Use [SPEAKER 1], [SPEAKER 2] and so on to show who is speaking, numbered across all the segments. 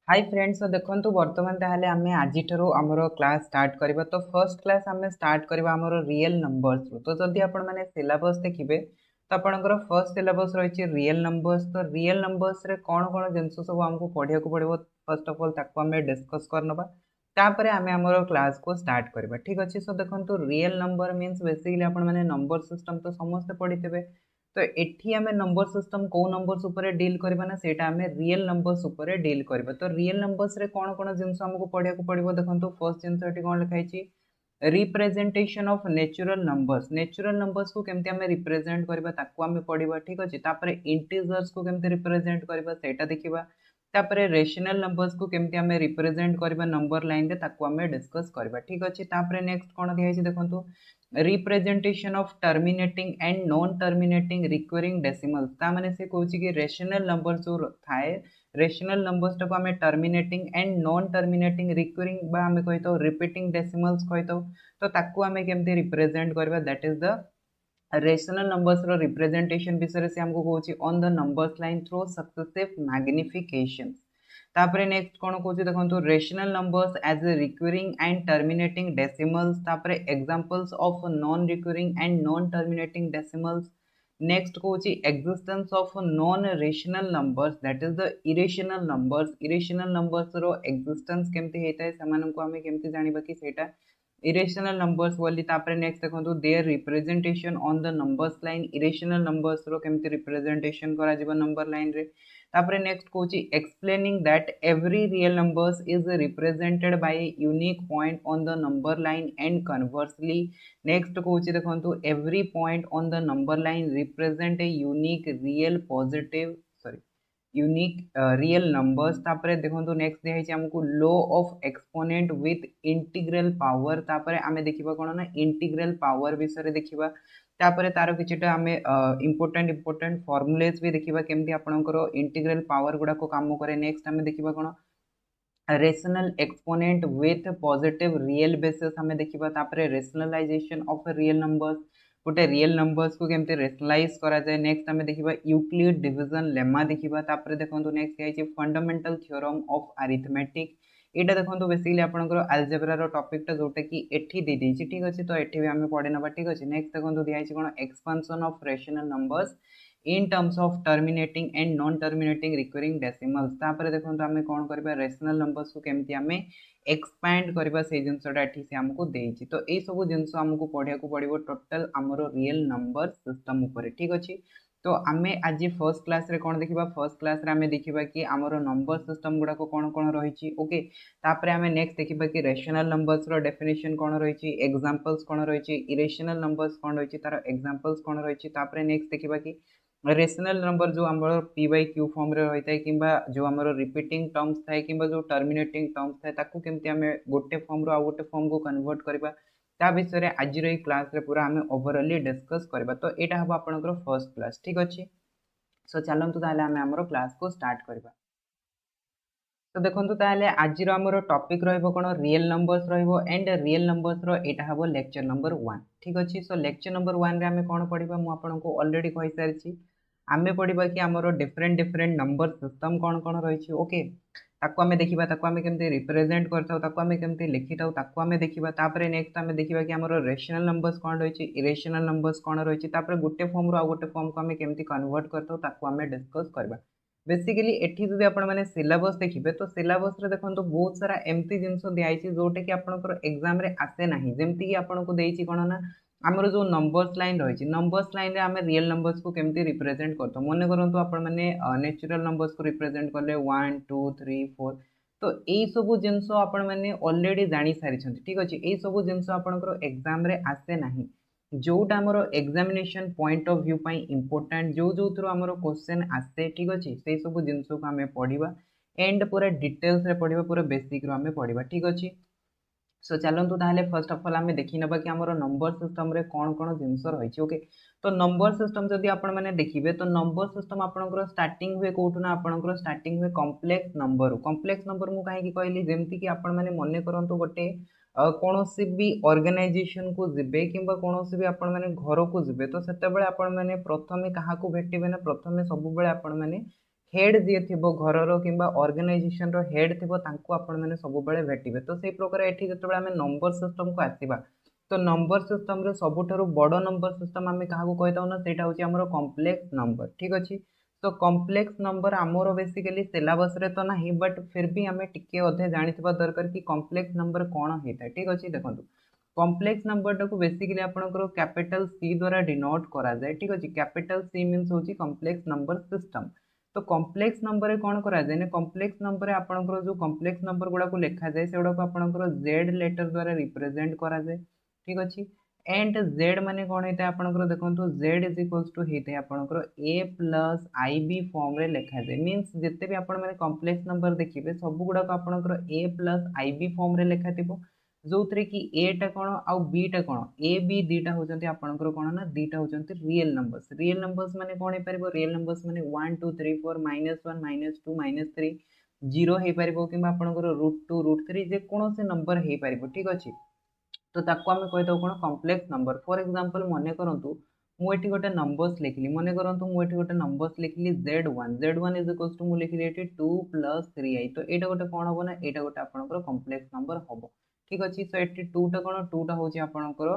[SPEAKER 1] Hi friends तो देखंतु वर्तमान ताहले आमे आजि ठरो हमरो क्लास स्टार्ट करबा। तो फर्स्ट क्लास आमे स्टार्ट करबा हमरो रियल नंबर्स रो। तो जदि आपण माने सिलेबस देखिबे तो आपणकर फर्स्ट सिलेबस रहिछि रियल नंबर्स। तो रियल नंबर्स रे कोन जिंस सब हमको पढिया को पड़िबो फर्स्ट ऑफ ऑल ताको आमे डिस्कस करनबा। तापरे आमे हमरो क्लास को स्टार्ट करबा। ठीक अछि। सो देखंतु रियल नंबर मींस बेसिकली आपण माने नंबर सिस्टम तो समस्त पढितबे। तो एठी आमे नंबर सिस्टम को नंबर्स ऊपर डील करबा ना सेटा आमे रियल नंबर्स ऊपर डील करबा। तो रियल नंबर्स रे कोन जिंस हमको पढिया को पड़िबो देखंतु फर्स्ट जिंस एठी कोन लिखाइछि रिप्रेजेंटेशन ऑफ नेचुरल नंबर्स को केमती आमे रिप्रेजेंट करबा ताको आमे पढिबा। ठीक अछि। तापरे इंटीजर्स को केमती रिप्रेजेंट करबा सेटा देखिबा। तापरे रेशनल नंबर्स को केमती आमे रिप्रेजेंट करबा नंबर लाइन रे ताको आमे डिस्कस करबा। ठीक अछि। तापरे नेक्स्ट कोन दियाइछि देखंतु representation of terminating and non terminating recurring decimals. ता माने से कहूछि कि रेशनल नंबर जो थाए रेशनल नंबर्स टाको आमे terminating and non terminating recurring बा आमे कहितो रिपीटिंग डेसिमल्स कहितो। तो ताको आमे केमते रिप्रेजेंट करबा that is the rational numbers रो रिप्रेजेंटेशन विषय से हमको कहूछि on the numbers line through successive magnifications. तापरे नेक्स्ट कोन कहूछि देखंतु rational numbers as a recurring and terminating decimals. तापरे examples of non recurring and non terminating decimals. Next कहूछि existence of non rational numbers that is the irrational numbers रो existence केमती हेताय समान को हमें केमती जानिबा कि सेटा इरेशनल नंबर्स बोली। तापरे नेक्स्ट देखंतु their representation on the numbers line irrational numbers रो केमती रिप्रेजेंटेशन करा जिवो नंबर लाइन रे। तापरे नेक्स्ट कहूछि explaining that every real numbers is represented by a unique point on the number line and conversely. Next कहूछि देखंतु every point on the number line represent a unique real positive unique real numbers. तापरे देखंतु next दिया है हमको law of exponent with integral power. तापरे आमे देखिबा कोन ना इंटीग्रल पावर विषय रे देखिबा। तापरे तारो किछटा आमे इंपोर्टेंट फार्मुलास भी देखिबा केमती आपनकर इंटीग्रल पावर गुडा को काम करे। नेक्स्ट आमे देखिबा कोन rational exponent with positive real basis हमें देखिबा। तापरे रेशनलाइजेशन ऑफ रियल नंबर्स गोटे रियल नंबर्स को केमते रेशनलाइज करा जाय। नेक्स्ट हमें देखिबा यूक्लिड डिवीजन लेमा देखिबा। तापरे देखंतु नेक्स्ट है फंडामेंटल थ्योरम ऑफ अरिथमेटिक। एटा देखंतु बेसिकली आपनकर अलजेब्रा रो टॉपिक टा जोटा कि एठी दे देछि। ठीक अछि। तो एठी भी हमें पढे नबा। ठीक अछि। नेक्स्ट देखंतु दिया है कोन expansion of rational numbers in terms of terminating and non terminating recurring decimals। तापरे देखंतु हमें कोन करबा रेशनल नंबर्स को केमती हमें एक्सपैंड करबा से जिंसटा एठी से हमको देछि। तो ए सब जिंस हमको पढिया को पड़िबो टोटल हमरो रियल नंबर सिस्टम ऊपर। ठीक अछि। तो आमे आज फर्स्ट क्लास रे कोन देखिबा फर्स्ट क्लास रे आमे देखिबा कि हमरो नंबर सिस्टम गुडा को कोन रहिछि। ओके। तापरे आमे नेक्स्ट देखिबा कि रेशनल नंबर्स रो डेफिनेशन कोन रहिछि एग्जांपल्स कोन रहिछि इरेशनल नंबर्स कोन रहिछि तार एग्जांपल्स कोन रहिछि। तापरे नेक्स्ट देखिबा कि रेशनल नंबर जो हमरो p बाय q फॉर्म रे होइता है किबा जो हमरो रिपीटिंग टर्म्स थाए किबा जो टर्मिनेटिंग टर्म्स थाए ताकू केमती हमें गोटे फॉर्म रो आ गोटे फॉर्म को कन्वर्ट करबा ता विषय रे आज रो क्लास रे पूरा हमें ओवरऑली डिस्कस करबा। तो एटा हबो आपनकर फर्स्ट क्लास। ठीक अछि। सो चलंतु ताले हमें हमरो क्लास को स्टार्ट करबा। तो देखंतु ताले आज रो हमरो टॉपिक रहइबो कोन रियल नंबर्स रहइबो एंड रियल नंबर्स रो एटा हबो लेक्चर नंबर 1। ठीक अछि। सो लेक्चर नंबर 1 रे हमें कोन पढिबा मु आपनको ऑलरेडी कहि सारिछि। आमे पढिबा कि हमरो डिफरेंट नंबर सिस्टम कोन रहिछि। ओके। ताको हमें देखिबा ताको हमें केमते रिप्रेजेंट करथाउ ताको हमें केमते लिखिथाउ ताको हमें देखिबा। तापरे नेक्स्ट हमें देखिबा कि हमरो रेशनल नंबर्स कोन रहिछि इरेशनल नंबर्स कोन रहिछि। तापरे गुटे फॉर्म रो आ गुटे फॉर्म को हमें केमते कन्वर्ट करथाउ ताको हमें डिस्कस करबा। बेसिकली एठी जदि आपण माने सिलेबस देखिबे तो सिलेबस रे देखंतु बहुत सारा एम्ति जिंस दियाइछि जोटे कि आपनकर एग्जाम रे आसे नाही। जेमति कि आपनको देइछि कोन ना हमरो जो नंबर्स लाइन रहिछि नंबर्स लाइन रे हमें रियल नंबर्स को केमति रिप्रेजेंट करतो। मने करंतु आपण माने नेचुरल नंबर्स को रिप्रेजेंट करले 1 2 3 4। तो एई सब जिंस आपण माने ऑलरेडी जानि सारिछन्ति। ठीक अछि। एई सब जिंस आपनकर एग्जाम रे आसे नाही जोटा हमरो एग्जामिनेशन पॉइंट ऑफ व्यू पई इंपोर्टेंट जो थ्रू हमरो क्वेश्चन आसे। ठीक अछि। सेई सब जिंस को हमें पढिबा एंड पूरा डिटेल्स रे पढिबा पूरा बेसिक रो हमें पढिबा। ठीक अछि। सो चलंतु ताहले फर्स्ट ऑफ ऑल हमें देखि नबा कि हमरो नंबर सिस्टम रे कोन जिंस रहिछि। ओके। तो नंबर सिस्टम जदि आपण माने देखिबे तो नंबर सिस्टम आपनकर स्टार्टिंग हुए कोठु ना आपनकर स्टार्टिंग हुए कॉम्प्लेक्स नंबर मु काहे कि कहली जेमति कि आपण माने मने करंतु गोटे कोनोसी भी ऑर्गेनाइजेशन को जिबे किंबा कोनोसी भी आपण माने घर को जिबे तो सेते बेले आपण माने प्रथमे काहा को भेटिबे ना प्रथमे सब बेले आपण माने हेड जी थी घर किंबा ऑर्गेनाइजेशन रो हेड थी आपण मैंने सब भेटे। तो से प्रकार ये जो आम नंबर सिस्टम को आसवा तो नंबर सिस्टम रे सबुठारु बड़ नंबर सिस्टम आम क्या कहीथा ना सेटा हूँ आम कॉम्प्लेक्स नंबर ठीक अच्छे। तो कॉम्प्लेक्स नंबर आमर बेसिकली सिलेबस रे तो नहीं बट फिर भी आम टिके अधे जानिथिबा दरकार कि कॉम्प्लेक्स नंबर कौन होता है ठीक अच्छे। देखो कॉम्प्लेक्स नंबर टाको बेसिकली आपनकर कैपिटल सी द्वारा डिनोट करा जाए ठीक अच्छे। कैपिटल सी मीन्स होची कॉम्प्लेक्स नंबर सिस्टम। तो कॉम्प्लेक्स नंबर रे कौन करा जाए ना कॉम्प्लेक्स नंबर रे आपनकर जो कॉम्प्लेक्स नंबर गुडा को लिखा जाए से गुडा को आपनकर जेड लेटर द्वारा रिप्रेजेंट करा जाए ठीक अच्छे। एंड जेड माने कौन होता है आपनकर देखंतु जेड इज इक्वल्स टू होता है आपनकर ए प्लस आई बी फॉर्म रे लिखा जाए। मींस जिते भी आपण माने कॉम्प्लेक्स नंबर देखिबे सब गुडा को आपनकर ए प्लस आई बी फॉर्म रे लिखा थिबो जो थरे कि ए टा कोन आउ बी टा कोन ए बी दीटा होचंती आपनकर कोन ना दीटा होचंती रियल नंबर्स। रियल नंबर्स माने कोन हे परबो रियल नंबर्स माने 1 2 3 4 -1 -2 -3 0 हे परबो किबा आपनकर √2 √3 जे कोनोसे नंबर हे परबो ठीक अछि। तो ताको आम कही दो कौन कॉम्प्लेक्स नंबर। फॉर एग्जांपल मन करंतु मुझे गोटे नंबर्स लिखली मन करंतु मुझे गोटे नंबर्स लिखली z1 इज इक्वल्स टू मु लिखली एटी 2 + 3i। तो एटा गोटे कौन हम ना एटा गोटे आपनकर कॉम्प्लेक्स नंबर हम ठीक अच्छे। सो एटी 2 टा कौन 2 टा होची आपनकर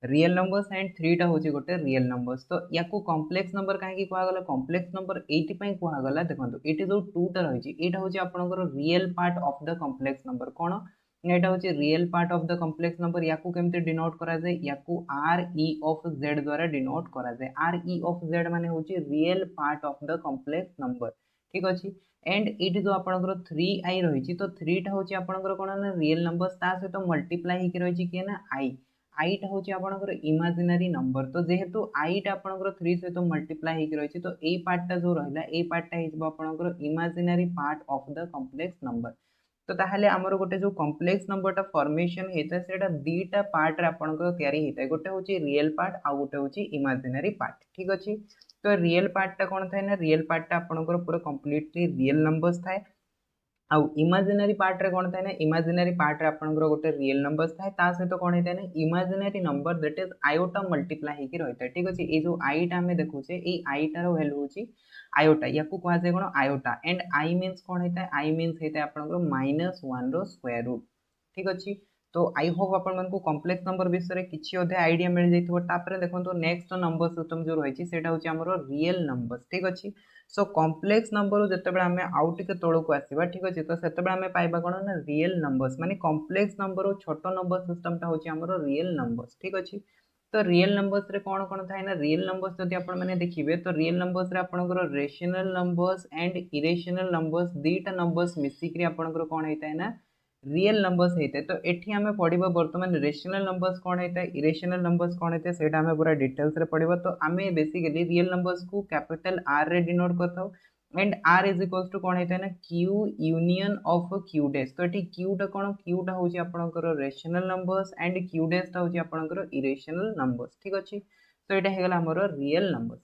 [SPEAKER 1] रियल नंबर्स एंड 3 टा होची गोटे रियल नंबर्स। तो याकू कॉम्प्लेक्स नंबर कहीं कहगला कॉम्प्लेक्स नंबर एइति पई कहगला देखो ये जो 2 टा रही एटा होची आपनकर real part of the complex number कौन एटा होची real part of the complex number. याकू केमते डिनोट करा जाए याकू आर ई ऑफ जेड द्वारा डिनोट करा जाए। आर ई ऑफ जेड माने होची real part of the complex number ठीक अछि। एंड इट जो आपनकर 3i रही तो 3 टा होची आपनकर कोन ना रियल नंबर्स ता सहित मल्टीप्लाई हिकी रही कि ना आई टा होची आपनकर इमेजिनरी नंबर। तो जेहेतु आई टा आपनकर 3 सहित मल्टीप्लाई हिकी रही तो ए पार्ट टा जो रहला ए पार्ट टा हिजबो आपनकर imaginary part of the complex number. तो ताहले हमर गोटे जो कॉम्प्लेक्स नंबर टा फॉर्मेशन हेता सेटा दीटा पार्ट रे आपनकर तयारी हेता गोटे होची रियल पार्ट आ गोटे होची इमेजिनरी पार्ट ठीक अछि। तो रियल पार्ट टा कोन थाए ना रियल पार्ट टा आपनकर पूरा कंप्लीटली रियल नंबर्स थाए आउ इमेजिनरी पार्ट रे कोन थाए ना इमेजिनरी पार्ट रे आपनकर गोटे रियल नंबर्स थाए ता सहित कोन हेता ना imaginary number that is iota multiply हेकी रहता ठीक अछि। ए जो आई टा हमें देखुचे ए आई टा रो वैल्यू होची आयोटा याकू कहा जाए कोन आयोटा एंड आई मीन्स कोन हेता है आई मीन्स हेता है आपनकर -1 रो स्क्वायर रूट ठीक अछि। तो आई होप आपण मन को कॉम्प्लेक्स नंबर विषय रे किछि अधे आईडिया मिल जाइथबो। तापरे देखंतो नेक्स्ट नंबर सिस्टम जो रहिछि सेटा होछि हमरो रियल नंबर्स ठीक अछि। सो कॉम्प्लेक्स नंबर जेतेबे हमें आउट के तळो को आसीबा ठीक अछि तो सेतेबे हमें पाइबा कोन ना रियल नंबर्स माने कॉम्प्लेक्स नंबर छोटो नंबर सिस्टम ता होछि हमरो रियल नंबर्स ठीक अछि। तो रियल नंबर्स रे कोन कोन थाए ना रियल नंबर्स जदि आपण माने देखिबे तो रियल नंबर्स रे आपनकर rational numbers and irrational numbers दीटा नंबर्स मिसिकरी आपनकर कोन हेता है ना रियल नंबर्स हेते। तो एठी हमें पढ़िबा वर्तमान रेशनल नंबर्स कोन हेता है इरेशनल नंबर्स कोन हेते सेटा हमें पूरा डिटेल्स रे पढ़िबा। तो हमें बेसिकली रियल नंबर्स को कैपिटल आर रे डिनोट करथाउ and R is equals to कोन हेता है ना Q union of Q dash. तो एठी क्यू टा कोन क्यू टा होची आपनकर rational numbers and Q dash टा होची आपनकर इरेशनल नंबर्स ठीक अछि। तो एटा हेगला हमर रियल नंबर्स।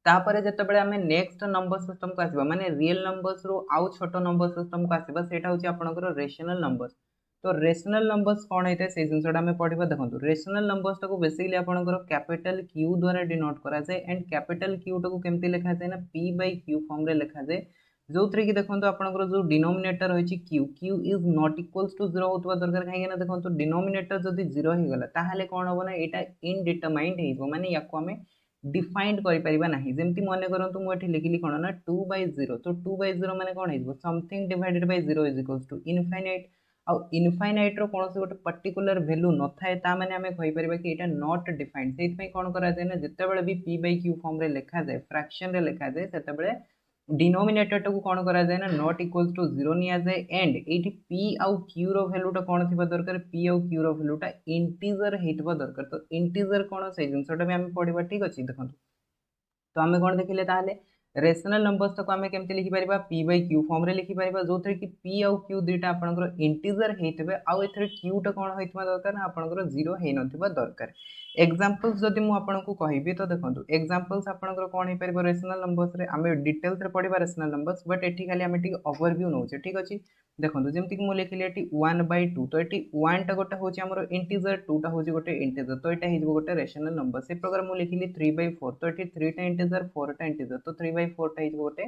[SPEAKER 1] तापर जेतेबेले हमें नेक्स्ट नंबर सिस्टम को आसीबा माने रियल नंबर्स रो आउ छोटो नंबर सिस्टम को आसीबा सेटा होची आपनकर रेशनल नंबर्स। तो रेशनल नंबर्स कोन हेते से जिंसटा हमें पढ़िबा देखंतु रेशनल नंबर्स को बेसिकली आपनकर कैपिटल क्यू द्वारा डिनोट करा जाय एंड कैपिटल क्यू को केमती लिखा जाय ना p बाय q फॉर्म रे लिखा जाय जो थरे कि देखंतु आपनकर जो डिनोमिनेटर होची q q is not equals to 0 होतबा दरकार काहे ना देखंतु डिनोमिनेटर जदी 0 हे गला ताहाले कोन होबो ना एटा इनडिटरमाइंड हेबो माने याको हमें डिफाइंड करि परिबा नाही। जेमति मने करंतु मु एठी लिखिली कोन ना 2/0 तो 2/0 माने कोन हेजबो something divided by 0 is equals to infinite आ इनफाइनाइट रो कोनोसी गोटे पर्टिकुलर वैल्यू न थाए ता माने हमें कहि परिबा कि एटा नॉट डिफाइंड। सेति पई कोन करा जाय ना जत्ते बेले भी p/q फॉर्म रे लिखा जाय फ्रैक्शन रे लिखा जाय सेते बेले डिनोमिनेटर को कौन करा जाए ना नॉट इक्वल्स टू 0 निया जाए एंड एठी p आउ q रो वैल्यूटा कौन थिबा दरकार p आउ q रो वैल्यूटा इंटीजर हेतबा दरकार। तो इंटीजर कौन से जिनसटा भी हम पढ़िबा ठीक अछि देखंतु। तो आम कौन देखिले ताहले रेशनल नंबर्स तक आम केमती लिखि परिबा p/q फॉर्म रे लिखि परिबा जो थरे कि p आउ q दुईटा आपनकर इंटीजर हेतबे आउ एथरे q टा कोन होइतबा दरकार ना आपनकर 0 हे नथिबा दरकार। एग्जांपल्स जदि मु आपनको कहिबी तो देखंतु एग्जांपल्स आपनकर कोन हे परिबा रेशनल नंबर्स रे आमे डिटेल्स रे पढिबा रेशनल नंबर्स बट एठी खाली आमे टिक ओवरव्यू नउचे ठीक अछि। देखंतु जेमति कि मु लिखिले एठी 1/2 तो एठी 1 टा गोटे होची हमर इंटीजर 2 टा होची गोटे इंटीजर तो एटा हिजबो गोटे रेशनल नंबर। से प्रकार मु लिखिली 3/4 तो एठी 3 टा इंटीजर 4 टा इंटीजर तो 3/4 टा हिजबो गोटे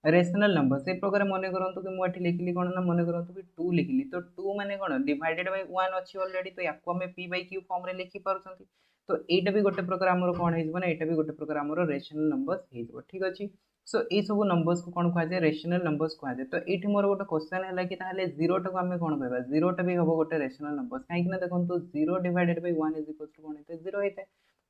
[SPEAKER 1] रेशनल नंबर से प्रकार मन करंतु कि मुझे लिखिली कौन ना मन करंतु कि 2 लिखिली तो 2 माने कौन डिवाइडेड बाय 1 अच्छी ऑलरेडी तो याको हमें p बाय q फॉर्म रे लिखि पारुछंती तो एटा भी गोटे प्रकार हमर कौन हेजबो ना एटा भी गोटे प्रकार हमर रेशनल नंबर्स हेजबो ठीक अछि सो ए सब नंबर्स को कौन कहा जाय रेशनल नंबर्स कहा जाय तो एठी मोर गोटे क्वेश्चन हैला कि ताहले 0 टा को हमें कौन कहबा 0 टा भी हबो गोटे रेशनल नंबर्स काहे कि ना देखंतु 0 divided by 1 is equal to कौन हेते 0 हेते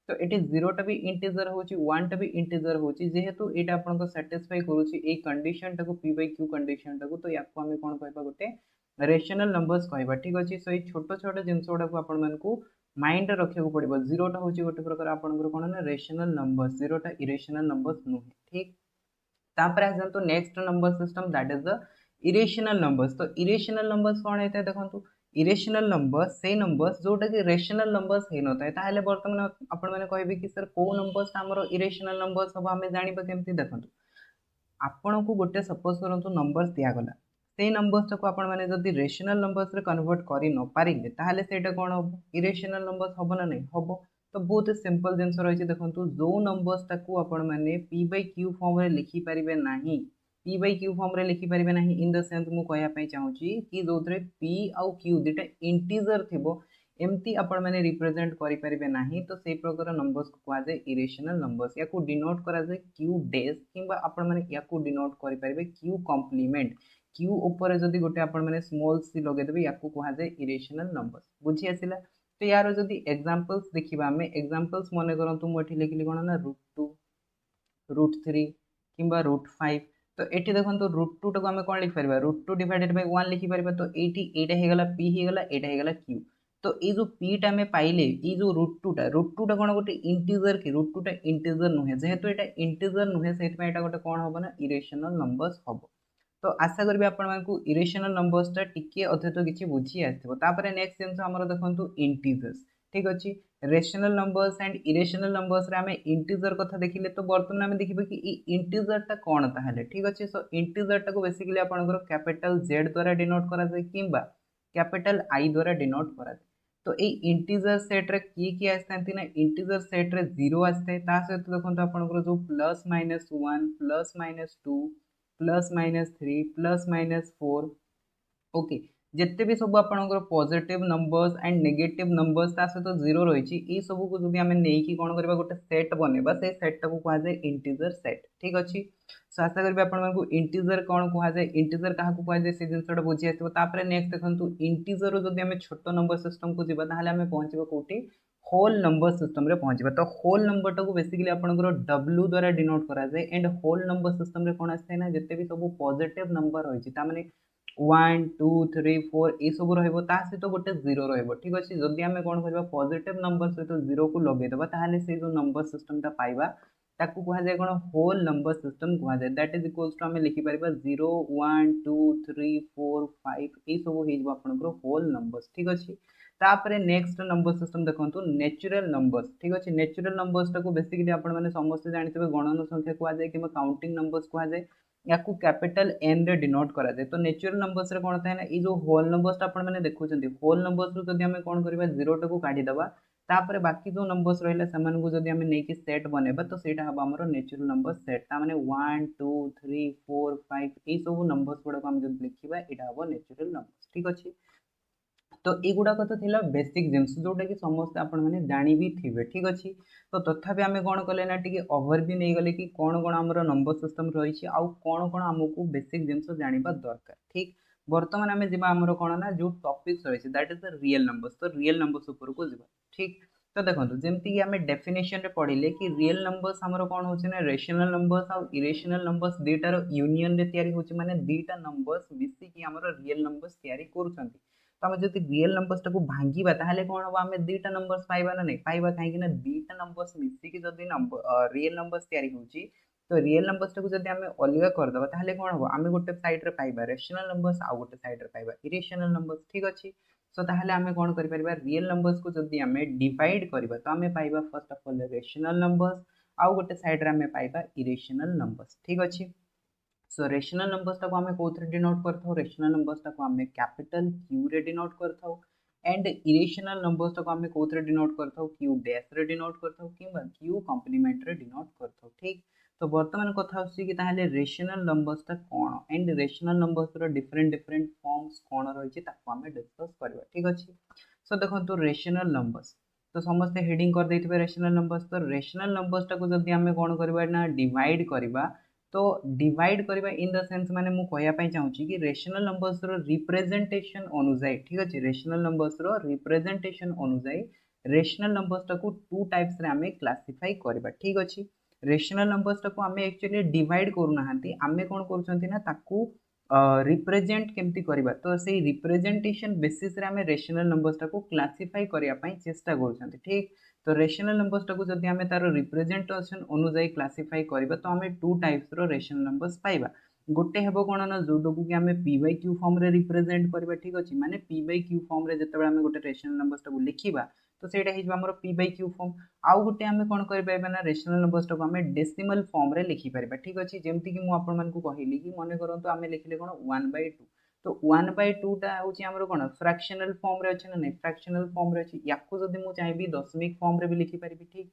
[SPEAKER 1] तो एटी 0 टा भी इंटीजर होची 1 टा भी इंटीजर होची जेहेतु एटा आपन को सैटिस्फाई करूची ए कंडीशन टा को p बाय q कंडीशन टा को तो याको हमें कौन कहबा गोटे रेशनल नंबर्स कहबा ठीक अछि सो ए छोटो छोटो जिंसोडा को आपन मन को माइंड रखिया को पड़िबो 0 टा होची गोटे प्रकार आपन को कोन ना रेशनल नंबर्स 0 टा इरेशनल नंबर्स नुहे ठीक तापर आसंतु next number system that is the irrational numbers तो इरेशनल नंबर्स कौन होता है देखंतु इरेशनल नंबर्स से नंबर्स जोटा कि रेशनल नंबर्स हे नता है ताहले वर्तमान आपण माने कहबे कि सर को नंबर्स हमरो इरेशनल नंबर्स सब हमें जानिबा केमति देखंतु आपण को गोटे सपोज करंतु नंबर्स दिया गला से नंबर्स को आपण माने जदी रेशनल नंबर्स रे कन्वर्ट करि न पारिले ताहले सेटा कोन हो इरेशनल नंबर्स हबो ना नहीं हबो तो बहुत सिंपल जिनस रही देखो जो नंबर्स ताकू आपण माने p बाय q फॉर्म रे लिखि परिबे नाही p बाय q फॉर्म रे लिखि परिबे नाही इन द सेंस मु कहया पई चाहूची कि जोथरे p आउ q दिटा इंटीजर थिबो एमती आपण माने रिप्रेजेंट करि परिबे नाही तो सेही प्रकार नंबर्स को कहा जाय इरेशनल नंबर्स या को डिनोट करा जाय q डैश किबा आपण माने या को डिनोट करि परिबे q कॉम्प्लीमेंट q ऊपर जदी गोटे आपण माने स्मॉल c लगे देबे या को कहा जाय इरेशनल नंबर्स बुझी आसिला तो यार जदि एग्जांपल्स देखिबा हमें एग्जांपल्स मने करंतु मोठी लिखिली कोन ना √2 √3 किंबा √5 तो एठी देखंतु √2 टाको हमें कोन लिखि परबा √2 डिवाइडेड बाय 1 लिखि परबा तो एठी एटा हे गला p हे गला एटा हे गला q तो ए जो p टा में पाइले ए जो √2 टा कोन गोटे इंटीजर के √2 टा इंटीजर नुहे जेहेतु एटा इंटीजर नुहे सेट में एटा गोटे कोन होबो ना इरेशनल नंबर्स होबो तो आशा करी आपण मानकु इरेशनल नंबर्स टा टिके अधे तो किछि बुझी आथिबो तापरे नेक्स्ट जिंस हमर देखंतु इंटीजर्स ठीक अछि rational numbers and irrational numbers रे हमें इंटीजर कथा देखिले तो वर्तमान हमें देखिबे कि ई इंटीजर टा कोन ताहले ठीक अछि सो इंटीजर टा को बेसिकली आपनकर कैपिटल z द्वारा डिनोट करा जाय किबा कैपिटल I द्वारा डिनोट करा जाय तो ए इंटीजर सेट रे की आस्तांती ना इंटीजर सेट रे 0 आस्ते ता सहित देखंतु आपनकर जो +-1 +-2 +-3 +-4 ओके जिते भी सब आपनकर positive numbers and negative numbers ता सहित 0 रहिछि ए सब को जदि हमें नेई की कोन करबा गोटे सेट बनेबा से सेट को कहा जाय इंटीजर सेट ठीक अछि सो आशा करबे आपण मानकु इंटीजर कोन कहा जाय इंटीजर काहा को कहा जाय से जिंसटा बुझी आथिबो तापरे नेक्स्ट देखंतु इंटीजर जदि हमें छोटो नंबर सिस्टम को जिबा ताहाले हमें पहुंचबो कोठी होल नंबर सिस्टम रे पहुंचबा तो होल नंबर टा को बेसिकली आपनकर w द्वारा डिनोट करा जाय एंड होल नंबर सिस्टम रे कोन आस्ते ना जते भी सब पॉजिटिव नंबर होइछि ता माने 1 2 3 4 ए सब रहइबो ता सहित गोटे 0 रहइबो ठीक अछि जदि हमें कोन करबा पॉजिटिव नंबर सहित 0 को लगे देबा ताहाले से जो नंबर सिस्टम ता पाइबा ताकू कहा जाय कोन होल नंबर सिस्टम कहा जाय दैट इज इक्वल्स टू हमें लिखि परिबा 0 1 2 3 4 5 ए सब हेजबो आपनकर होल नंबर्स ठीक अछि तापरे नेक्स्ट नंबर सिस्टम देखंतु नेचुरल नंबर्स ठीक अछि नेचुरल नंबर्स ता को बेसिकली आपण माने समस्त जानितबे गणन संख्या कहा जाय किबा काउंटिंग नंबर्स कहा जाय याकू कैपिटल एन रे डिनोट करा जाय तो नेचुरल नंबर्स रे कोन थाय ना ई जो होल नंबर्स ता आपण माने देखुचंती होल नंबर्स रो जदि हमें कोन करबा 0 टा को काढी दबा तापरे बाकी जो नंबर्स रहले समान को जदि हमें नेकी सेट बनेबा तो सेटा हबा हमरो नेचुरल नंबर सेट ता माने 1 2 3 4 5 ए सब नंबर्स गुडा को हम जदि लिखिबा एटा हबो नेचुरल नंबर्स ठीक अछि तो एगुड़ा तो थिला बेसिक जिंस जोटा कि समस्त आपण माने जानि भी थिबे ठीक अछि तो तथापि आमे कोन कले ना टिके ओवरव्यू नै गले कि कोन कोन हमरो नंबर सिस्टम रहिछि आउ कोन कोन हमकु बेसिक जिंस जानिबा दरकार ठीक वर्तमान आमे जिबा हमरो कोन ना जो टॉपिक्स रहिछि that is the real numbers तो रियल नंबर्स ऊपर को जिबा ठीक तो देखंतु जेमति कि आमे डेफिनेशन रे पढिले कि रियल नंबर्स हमरो कोन होछि ना रेशनल नंबर्स आ इरेशनल नंबर्स डेटा रो यूनियन रे तयारी होछि माने डेटा नंबर्स मिसी कि हमरो रियल नंबर्स तयारी करूछंती तो आम जब रियल नंबर्स टाको भांगिबा ताहले कोन होबा हमें दुईटा नंबर्स पाइबा ना नहीं पाइबा काहे ना दुईटा नंबर्स मिसी जदी नंबर रियल नंबर्स तयारी होची तो रियल नंबर्स टाको जदी हमें अलगा कर दबा ताहले कोन होबा हमें गोटे साइड रे पाइबा रेशनल नंबर्स आ गोटे साइड रे पाइबा इरेशनल नंबर्स ठीक अछि सो ताहले हमें कोन करि परबा रियल नंबर्स को जदी हमें डिवाइड करबा तो हमें पाइबा first of all rational numbers आ गोटे साइड रे हमें पाइबा इरेशनल नंबर्स ठीक अछि सो रेशनल नंबर्स को हमें कोथरे डिनोट करथौ रेशनल नंबर्स को हमें कैपिटल Q रे डिनोट करथौ एंड इरेशनल नंबर्स को हमें कोथरे डिनोट करथौ Q डैश रे डिनोट करथौ किबा Q कॉम्प्लीमेंट रे डिनोट करथौ ठीक तो बर्तमान कथा आसुची कि ताहले रेशनल नंबर्स ता कोन एंड रेशनल नंबर्स रो डिफरेंट डिफरेंट फॉर्म्स कोन रहिछि ताको हमें डिस्कस करबा ठीक अछि। सो देखंतु रेशनल नंबर्स तो समस्त हेडिंग कर देथिबे रेशनल नंबर्स तो रेशनल नंबर्स टाको जदि हमें कोन करबा ना डिवाइड करबा तो डिवाइड करबा इन द सेंस माने मु कहया पई चाहूची कि रेशनल नंबर्स रो रिप्रेजेंटेशन अनुसार ठीक अछि रेशनल नंबर्स रो रिप्रेजेंटेशन अनुसार रेशनल नंबर्स टाको टू टाइप्स रे हमें क्लासिफाई करबा ठीक अछि। रेशनल नंबर्स टाको हमें एक्चुअली डिवाइड करू नाहंती हमें कोन करूछंती ना ताकू रिप्रेजेंट केमती करबा तो सेही रिप्रेजेंटेशन बेसिस रे हमें रेशनल नंबर्स टाको क्लासिफाई करिया पई चेष्टा करूछंती ठीक। तो रेशनल नंबर्स टाको जदि हमें तार रिप्रेजेंटेशन अनुसार क्लासिफाई करबा तो हमें to types row rational numbers पाइबा गोटे हेबो कोन ना जोडो कि हमें p बाय q फॉर्म रे रिप्रेजेंट करबा ठीक अछि माने p बाय q फॉर्म रे जतबे हमें गोटे रेशनल नंबर्स टाको लिखिबा तो सेटा हिजबा हमर p बाय q फॉर्म आउ गोटे हमें कोन करि पाइबा ना रेशनल नंबर्स टाको हमें डेसिमल फॉर्म रे लिखि पारिबा ठीक अछि जेमति कि मु आपन मन को कहिली कि मने करंतु हमें लिखले कोन 1/2 तो 1/2 टा होची हमर कोन फ्रैक्शनल फॉर्म रे अछि ना नै फ्रैक्शनल फॉर्म रे अछि याकू जदि मु चाहेबी दशमिक फॉर्म रे भी लिखि पारिबी ठीक।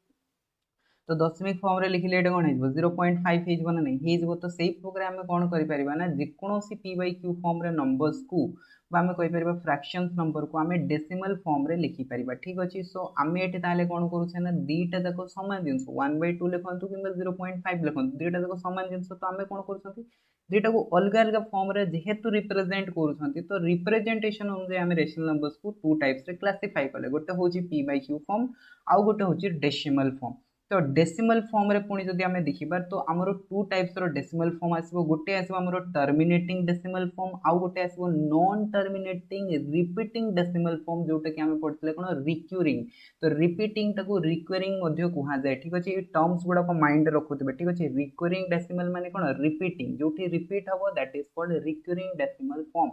[SPEAKER 1] तो दशमिक फॉर्म रे लिखिले एटा कोन हेजबो 0.5 हेजबो ना नै हेजबो तो सेही प्रोग्राम में कोन करि परिबा ना जे कोनोसी p बाय q फॉर्म रे नंबर्स को बा हमें कहि परिबा फ्रैक्शंस नंबर को हमें डेसिमल फॉर्म रे लिखि परिबा ठीक अछि। सो हमें एटे ताले कोन करूछे ना दीटा जाको समान जिंस 1/2 लिखंतु किबा 0.5 लिखंतु दीटा जाको समान जिंस तो हमें कोन करूछंती दीटा को अलग अलग फॉर्म रे जेहेतु रिप्रेजेंट करूछंती तो रिप्रेजेंटेशन अनुसार हमें रेशनल नंबर्स को टू टाइप्स रे क्लासिफाई करले गोटे होची p बाय q फॉर्म आउ गोटे होची डेसिमल फॉर्म। तो डेसिमल फॉर्म रे पुणी जदि हमें देखिबा तो हमरो टू टाइप्स रो डेसिमल फॉर्म आसीबो गोटे आसीबो हमरो टर्मिनेटिंग डेसिमल फॉर्म आउ गोटे आसीबो non terminating repeating decimal form जोटा कि हमें पढितले कोन रिक्यूरिंग तो रिपीटिंग ताको रिक्यूरिंग मध्ये कुहा जाय ठीक अछि ए टर्म्स गुडा को माइंड रखुतबे ठीक अछि रिक्यूरिंग डेसिमल माने कोन रिपीटिंग जोठी रिपीट हबो that is called recurring decimal form.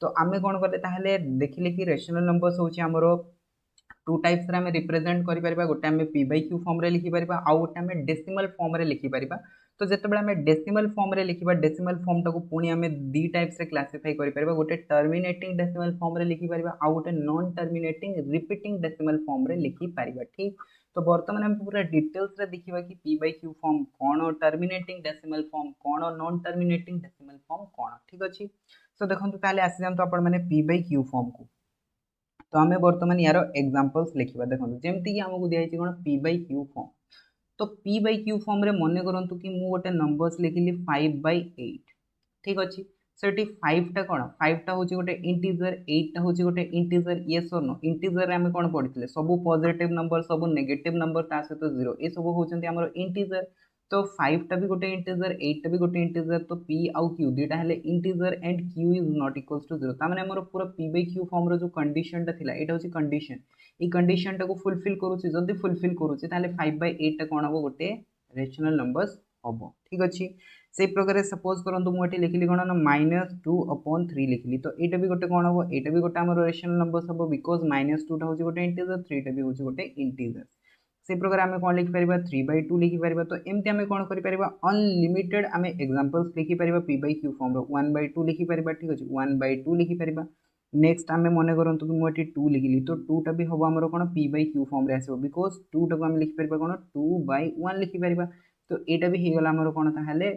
[SPEAKER 1] तो आमे कोन करले ताहले देखिले कि रेशनल नंबर्स होची हमरो टू टाइप्स रे हमें रिप्रेजेंट करि परिबा गोटे हमें p बाय q फॉर्म रे लिखि परिबा आ गोटे हमें डेसिमल फॉर्म रे लिखि परिबा। तो जेतेबेले हमें डेसिमल फॉर्म रे लिखिबा डेसिमल फॉर्म टाको पुणी हमें दी टाइप्स रे क्लासिफाई करि परिबा गोटे टर्मिनेटिंग डेसिमल फॉर्म रे लिखि परिबा आ गोटे non terminating repeating decimal form रे लिखि परिबा ठीक। तो वर्तमान हम पूरा डिटेल्स रे देखिबा कि p by q form cone terminating decimal form cone non terminating decimal form कोन ठीक अछि। सो देखंतु ताले आसी जांतु आपण माने p बाय q फॉर्म को तो आम बर्तमान यार एग्जांपल्स लिखा देखो जमती कि आमको दिखाई कौन p बाय q फॉर्म तो p बाय q फॉर्म रे मन करंतु कि मु गोटे नंबर्स लिखिली 5/8 ठीक अछि सेठी 5 टा कोन 5 टा होची गोटे इंटीजर 8 टा होची गोटे इंटीजर यस और नो इंटीजर रे हम कोन पढितले सब पॉजिटिव नंबर सब नेगेटिव नंबर ता सहित 0 ए सब होचंती हमर इंटीजर तो 5 टा भी गोटे इंटीजर 8 टा भी गोटे इंटीजर तो p आउ q दुटा हेले integer and q is not equals to 0 ता माने हमर पूरा p बाय q फॉर्म रो जो कंडीशन ता थिला एटा होची कंडीशन ई कंडीशन टा को फुलफिल करूची जदी फुलफिल करूची ताले 5/8 टा कोन हबो गोटे रेशनल नंबर्स हबो ठीक अछि। से प्रकार सपोज करंतु मु एठी लिखली कोन ना -2/3 लिखली तो एटा भी गोटे कोन हबो एटा भी गोटे हमर रेशनल नंबर्स हबो बिकॉज़ -2 टा होची गोटे इंटीजर 3 टा भी होची गोटे इंटीजर से प्रकार आमे कोन लिखि परिबा 3/2 लिखि परिबा तो एमते आमे कोन करि परिबा अनलिमिटेड आमे एग्जांपल्स लिखि परिबा p बाय q फॉर्म रो 1/2 लिखि परिबा ठीक अछि 1/2 लिखि परिबा। नेक्स्ट आमे मने करंतु कि मु एठी 2 लिखिली तो 2 टा भी हबो हमरो कोन p बाय q फॉर्म रे आसीबो बिकॉज़ 2 टा को आमे लिखि परिबा कोन 2/1 लिखि परिबा तो एटा भी हे गेला हमरो कोन ताहाले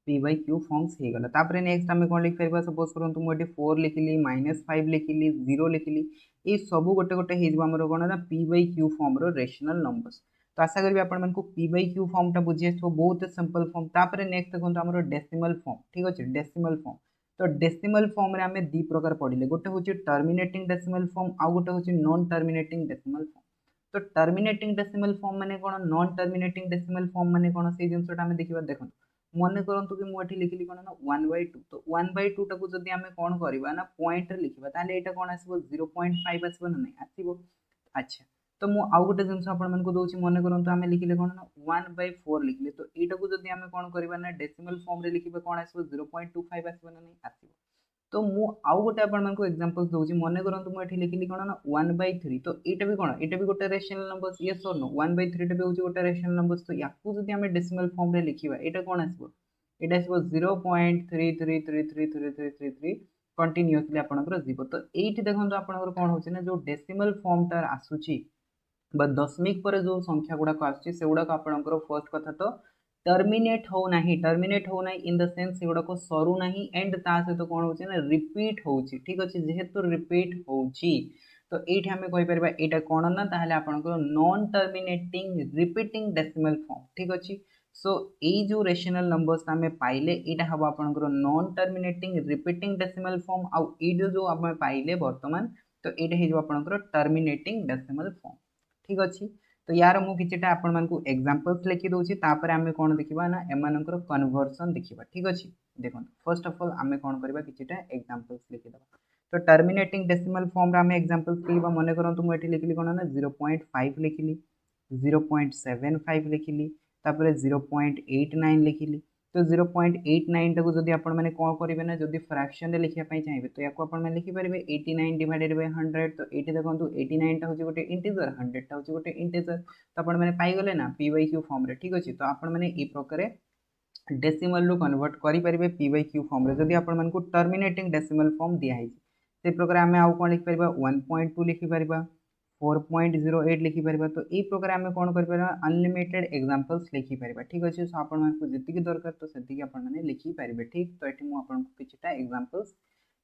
[SPEAKER 1] p बाय q फॉर्म्स हे गला तापरे नेक्स्ट आमे कोन लिखि परिबा सपोज करंतु मु एठी 4 लिखिली -5 लिखिली 0 लिखिली ए सब गोटे गोटे हे जबो हमरो कोन ना p by q form row rational numbers. तो आशा करी आपण मानकु p बाय q फॉर्म टा बुझी आछो बहुत सिंपल फॉर्म तापरे नेक्स्ट देखंतु हमरो डेसिमल फॉर्म ठीक अछि डेसिमल फॉर्म तो डेसिमल फॉर्म रे हमें दी प्रकार पढिले गोटे होची टर्मिनेटिंग डेसिमल फॉर्म आ गोटे होची नॉन टर्मिनेटिंग डेसिमल फॉर्म। तो टर्मिनेटिंग डेसिमल फॉर्म माने कोन नॉन टर्मिनेटिंग डेसिमल फॉर्म माने कोन से जिंसटा हमें देखिबा देखन मने करंतु कि मु एठी लिखिली कोन ना 1/2 तो 1/2 टाको जदी हमें कोन करबा ना पॉइंट रे लिखिबा ताले एटा कोन आसीबो 0.5 आसीबो ना नै आसीबो। अच्छा तो मु आउ गोटे जिंस आपण मन को दोची मने करंतु हमें लिखिले कोन ना 1/4 लिखिले तो एटा को जदी हमें कोन करबा ना डेसिमल फॉर्म रे लिखिबा कोन आसीबो 0.25 आसीबो ना नै आसीबो। तो मु आउ गोटे आपण मन को एग्जांपल्स दोची मने करंतु मु एठी लिखिली कोन ना 1/3 तो एटा भी कोन एटा भी गोटे रेशनल नंबर्स यस और नो 1/3 टा भी होची गोटे रेशनल नंबर्स तो याकू जदी हमें डेसिमल फॉर्म रे लिखिबा एटा कोन आसीबो एटा आसीबो 0.33333333 कंटीन्यूअसली आपनकर जीवो तो एठी देखंतु आपनकर कोन होची ना जो डेसिमल फॉर्म ता आसुची बा दशमिक पर जो संख्या गुडा को आसुची से गुडा को आपनकर फर्स्ट कथा तो टर्मिनेट हो नहीं, टर्मिनेट हो नहीं इन द सेंस एगुड़ाक सरू ना एंड ता सहित कौन हो रिपीट हो, ठीक अच्छे जेहेतु रिपीट हो तो ये आम कहीपर यहाँ कौन ना ताहले आपनकर non terminating repeating decimal form, ठीक अच्छे। सो ये जो रेशनल नंबर्स आम पाइले यहाँ हम आपनकर non terminating repeating decimal form आउ जो आम पाइले बर्तमान तो ये आपनकर टर्मिनेटिंग डेसिमल फॉर्म, ठीक अच्छे। तो यार मुझे किछिटा आपण मानकु एग्जांपल्स लिखि दोछि तापर आमे कोन देखिबा ना एमानकर कन्वर्सन देखिबा, ठीक अछि। देखो फर्स्ट ऑफ ऑल आमे कोन करबा किछिटा एग्जांपल्स लिखि दबा। तो टर्मिनेटिंग डेसिमल फॉर्म रे आमे एग्जांपल्स लिखबा मने करंतु मु एठी लिखिली कोन ना 0.5 लिखिली, 0.75 लिखिली, तापर 0.89 लिखिली। तो 0.89 टाको जदि आपण माने कोन करिवे ना जदि फ्रैक्शन रे लिखिया पई चाहिबे तो याको आपण माने लिखि परिबे 89 डिवाइडेड बाय 100। तो एठी देखंतु 89 टा होची गोटे इंटीजर, 100 टा होची गोटे इंटीजर, तो आपण माने पाई गले ना p by q फॉर्म रे, ठीक अछि। तो आपण माने ई प्रकारे डेसिमल रो कन्वर्ट करि परिबे p by q फॉर्म रे जदि आपण मानकु टर्मिनेटिंग डेसिमल फॉर्म दिया है से प्रकार आमे आउ कोन लिखि परिबा 1.2 लिखि परिबा, 4.08 लिखि परिबा। तो ई प्रकार आमे कोन करि परिबा अनलिमिटेड एग्जांपल्स लिखि परिबा, ठीक अछि। सो आपण मानकु जतिकि दरकार तो सेतिकि आपण माने लिखि परिबे, ठीक। तो एठी मु आपण को किछटा एग्जांपल्स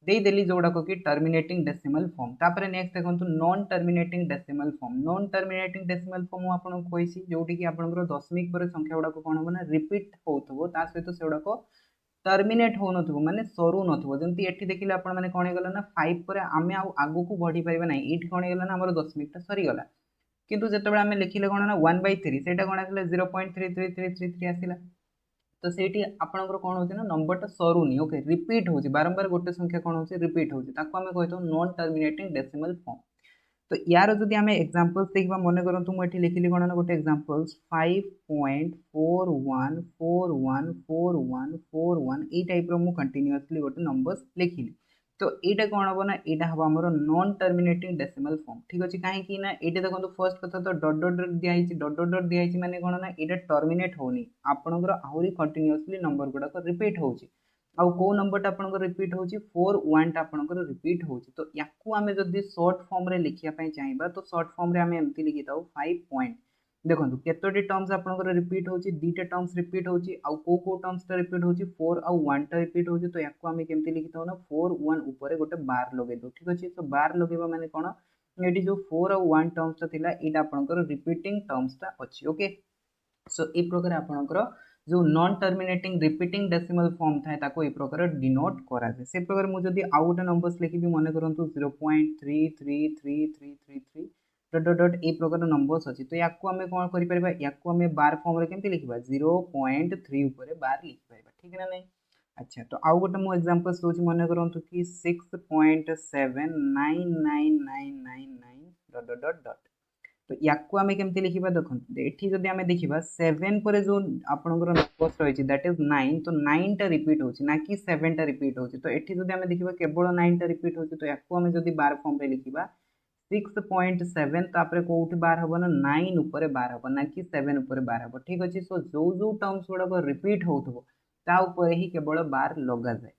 [SPEAKER 1] दे देली जोड़ा को कि टर्मिनेटिंग डेसिमल फॉर्म। तापर नेक्स्ट देखंतु non terminating decimal form. Non terminating decimal form मु आपण को कहिसी जोटी कि आपनकर दशमिक पर संख्या गुडा को कोन हो ना रिपीट होथबो ता सहित से गुडा को टर्मिनेट हो नथबो माने सरू नथबो। जेंति एठी देखिले आपण माने कोन गला ना 5 पर आमे आगु को बढ़ी परिबा नै, एठी कोन गला ना हमर दशमिक ता सरी गला, किंतु जेतेबे आमे लिखिले कोन ना 1/3 सेटा कोन आसिला 0.3333 आसिला। तो सेठी आपनकर कोन होची ना नंबर ता सरूनी, ओके रिपीट होची बारंबार गोटे संख्या कोन होची रिपीट होची ताको आमे कहतो नॉन टर्मिनेटिंग डेसिमल फॉर्म। तो यार जदि आमे एग्जांपल्स देखबा मने करंतु मु एठी लिखिली कोन ना गोटे एग्जांपल्स 5.41414141 ई टाइप रो मु कंटीन्यूअसली गोटे नंबर्स लिखिली। तो एटा कोन हबो ना एटा हबो हमरो नॉन टर्मिनेटिंग डेसिमल फॉर्म, ठीक अछि। काहे कि ना एटा देखंतु फर्स्ट कथा तो डॉट डॉट डॉट दिया हिची, डॉट डॉट डॉट दिया हिची माने कोन ना एटा टर्मिनेट होनी आपनकर आहुरी कंटीन्यूअसली नंबर गुडा को रिपीट होची। आउ को नंबर आपन रिपीट होची 41 आपन रिपीट होची। तो याकू आमे जदि शॉर्ट फॉर्म रे लिखिया पई चाहिबा तो शॉर्ट फॉर्म रे आमे एम्ति लिखि ताऊ 5 पॉइंट। देखंतु केतोटी टर्म्स आपन रिपीट होची, दीटा टर्म्स रिपीट होची आउ को टर्म्स ता रिपीट होची 4 आउ 1 टा रिपीट होची। तो याकू आमे केमति लिखि ताऊ ना 4 1 ऊपर गोटे बार लगे दो, ठीक अछि। तो बार लगेबा माने कोन एटी जो 4 आउ 1 टर्म्स ता थिला एटा आपन रिपीटिंग टर्म्स ता अछि, ओके। सो ए प्रकार आपनकर जो non terminating repeating decimal form थाए ताको ए प्रकार डिनोट करा जाय। से प्रकार मु जदी आउ गोटे नंबर्स लिखिबी मने करंतु 0.333333 डॉट डॉट डॉट ए प्रकार नंबर्स अछि। तो याकू हमें कोन करि परबा याकू हमें बार फॉर्म रे केमति लिखबा 0.3 ऊपर बार लिख परबा, ठीक ना नहीं। अच्छा तो आउ गोटे मु एग्जांपल्स दोछि मने करंतु कि 6.799999 डॉट डॉट डॉट डॉट। तो याकू आमे केमति लिखिबा देखंतु एठी जदि आमे देखिबा 7 परे जो आपनकर नंबर्स रहिछि दैट इज 9, तो 9 टा रिपीट होछि ना कि 7 टा रिपीट होछि। तो एठी जदि आमे देखिबा केवल 9 टा रिपीट होछि तो याकू आमे जदि बार फॉर्म रे लिखिबा 6.7 तापरे कोउठी बार हबो ना 9 ऊपर बार हबो ना कि 7 ऊपर बार हबो, ठीक अछि। सो जो टर्म्स गुडा को रिपीट होथबो ता ऊपर ही केवल बार लगा जाय,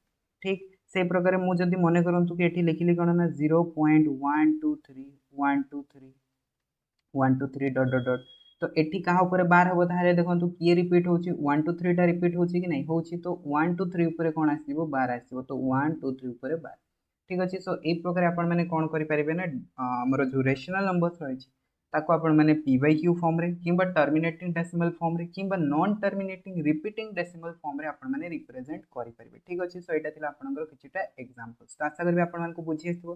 [SPEAKER 1] ठीक। से प्रकार मु जदि मने करंतु कि एठी लिखिली कोन ना 0.123 1 2 3 डॉट डॉट डॉट। तो एठी कहा ऊपर बार हबो ताहाले देखंतु किए रिपीट होची 1 2 3 टा रिपीट होची कि नहीं होची। तो 1 2 3 ऊपर कोन आसीबो बार आसीबो, तो 1 2 3 ऊपर बार, ठीक अछि। सो ए प्रकार आपण माने कोन करि परिबे ना हमर जो रेशनल नंबर्स रहिछि ताको आपण माने p by q फॉर्म रे किबा टर्मिनेटिंग डेसिमल फॉर्म रे किबा non terminating repeating decimal form रे आपण माने रिप्रेजेंट करि परिबे, ठीक अछि। सो एटा थिला आपनकर किछटा एग्जांपल्स। तो आशा करबे आपण मानकु बुझि आइथिबो।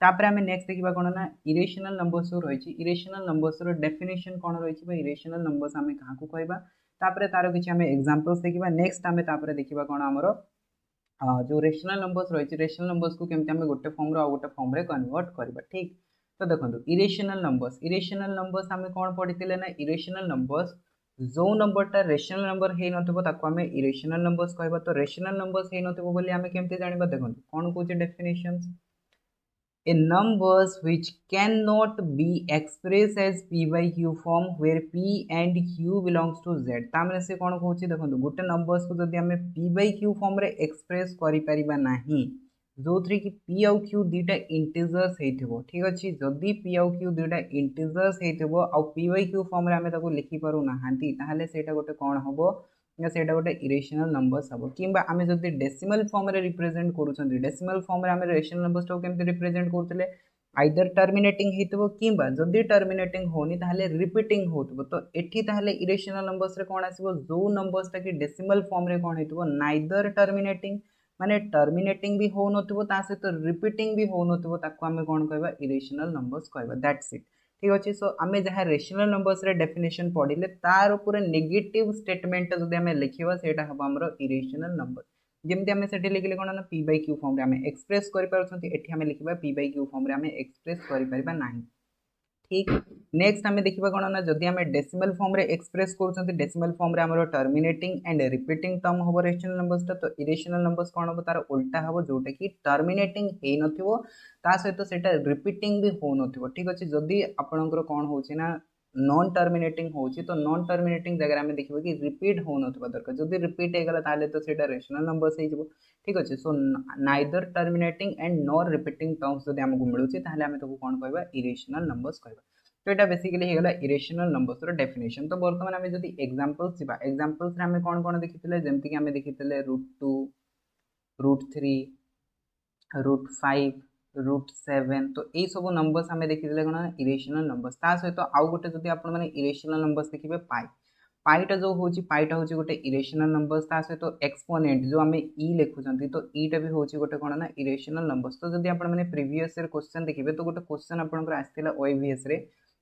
[SPEAKER 1] तापर आमे नेक्स्ट देखिबा कोन ना इरेशनल नंबर्स जो रहिछि, इरेशनल नंबर्स रो डेफिनेशन कोन रहिछि बा इरेशनल नंबर्स आमे काहाकू कहबा तापर तारो किछि आमे एग्जांपल्स देखिबा। नेक्स्ट आमे तापर देखिबा कोन हमरो जो रेशनल नंबर्स रहिछि रेशनल नंबर्स को केमति आमे गोटे फॉर्म रो आ गोटे फॉर्म रे कन्वर्ट करबा, ठीक। तो देखंतु इरेशनल नंबर्स आमे कोन पढितिले ना इरेशनल नंबर्स जो नंबरटा रेशनल नंबर हे नथबो ताको आमे इरेशनल नंबर्स कहबा। तो रेशनल नंबर्स हे नथबो बोली आमे केमति जानिबा देखंतु कोन कोचे definitions a numbers which cannot be expressed as p by q form where p and q belongs to z। तामने से कोन कहूची देखंतु गोटे नंबर्स को जदि हमें p by q फॉर्म रे एक्सप्रेस करि परिबा नाही जो थ्री कि p आउ q दुटा इंटीजर्स हेथिबो, ठीक अछि। जदि p आउ q दुटा इंटीजर्स हेथिबो आ p by q फॉर्म रे हमें ताको लिखि पारु नाहांती ताहाले सेटा गोटे कोन हबो या सेटा गोटे इरेशनल नंबर्स हम कि आम जब डेसिमल फॉर्म रे रिप्रेजेंट करूँ डेसिमल फॉर्म रे आम रेशनल नंबर्स को केमती रिप्रेजेंट करते आइदर टर्मिनेटिंग होइतबो किंबा जदि टर्मिनेटिंग होनी ताहले रिपीटिंग होतबो तो एठी ताहले इरेशनल नंबर्स रे कोन आसीबो जो नंबर्स ता कि डेसिमल फॉर्म रे कोन होइतबो नाइदर टर्मिनेटिंग माने टर्मिनेटिंग भी हो नथबो ता सहित रिपीटिंग भी हो नथबो ताको आमे कोन कहबा इरेशनल नंबर्स कहबा दैट्स इट ठीक अच्छे सो आमे जहाँ रेशनल नंबर्स रे डेफिनेशन पढ़िले तार ऊपर नेगेटिव स्टेटमेंट जदि आमे लिखिबा सेटा हबो हमरो इरेशनल नंबर जेमती आमे सेठी लिखिले कोन ना p बाय q फॉर्म रे आमे एक्सप्रेस करि पारछंती एठी आमे लिखिबा p बाय q फॉर्म रे आमे एक्सप्रेस करि परिबा नाही ठीक नेक्स्ट आमे देखिबा कोन ना जदि आमे डेसिमल फॉर्म रे एक्सप्रेस करूछंती डेसिमल फॉर्म रे हमरो टर्मिनेटिंग एंड रिपीटिंग टर्म हबो रेशनल नंबर्स तो इरेशनल नंबर्स कोन हबो तार उल्टा हबो जोटा कि टर्मिनेटिंग हे नथिबो ता सहित सेटा रिपीटिंग भी हो नथिबो ठीक अछि जदि आपनकर कोन होछि ना नॉन टर्मिनेटिंग होछि तो नॉन टर्मिनेटिंग जगह आमे देखिबो कि रिपीट हो नथिबो दरकार जदि रिपीट हे गला ताले तो सेटा रेशनल नंबर्स हे जिवो ठीक अछि so neither terminating and nor repeating terms जदि हमकु मिलुछि ताले आमे तो कोन कहबा इरेशनल नंबर्स कहबा तो यहाँ बेसिकली होगा इरेशनल नंबर्स डेफिनेशन तो बर्तमान आम जब एग्जांपल्स जा एग्जांपल्स आम कौन कौन देखी जमीक आम देखी √2 √3 √5 √7 तो यही सब नंबर्स आम देखी कौन इरेशनल नंबर्स ता सहित आउ गोटे जब आप इरेशनल नंबर्स देखिए पाई पाईटा जो हूँ पाईटा हूँ गोटे इरेशनल नंबर्स ता सहित एक्सपोनेंट जो आम ई लिखुं तो ईटा भी हूँ गोटे कौन ना इरेशनल नंबर्स तो जब आप प्रीवियस क्वेश्चन देखिए तो गोटे क्वेश्चन आपंकर आसाला ओएवीएस रे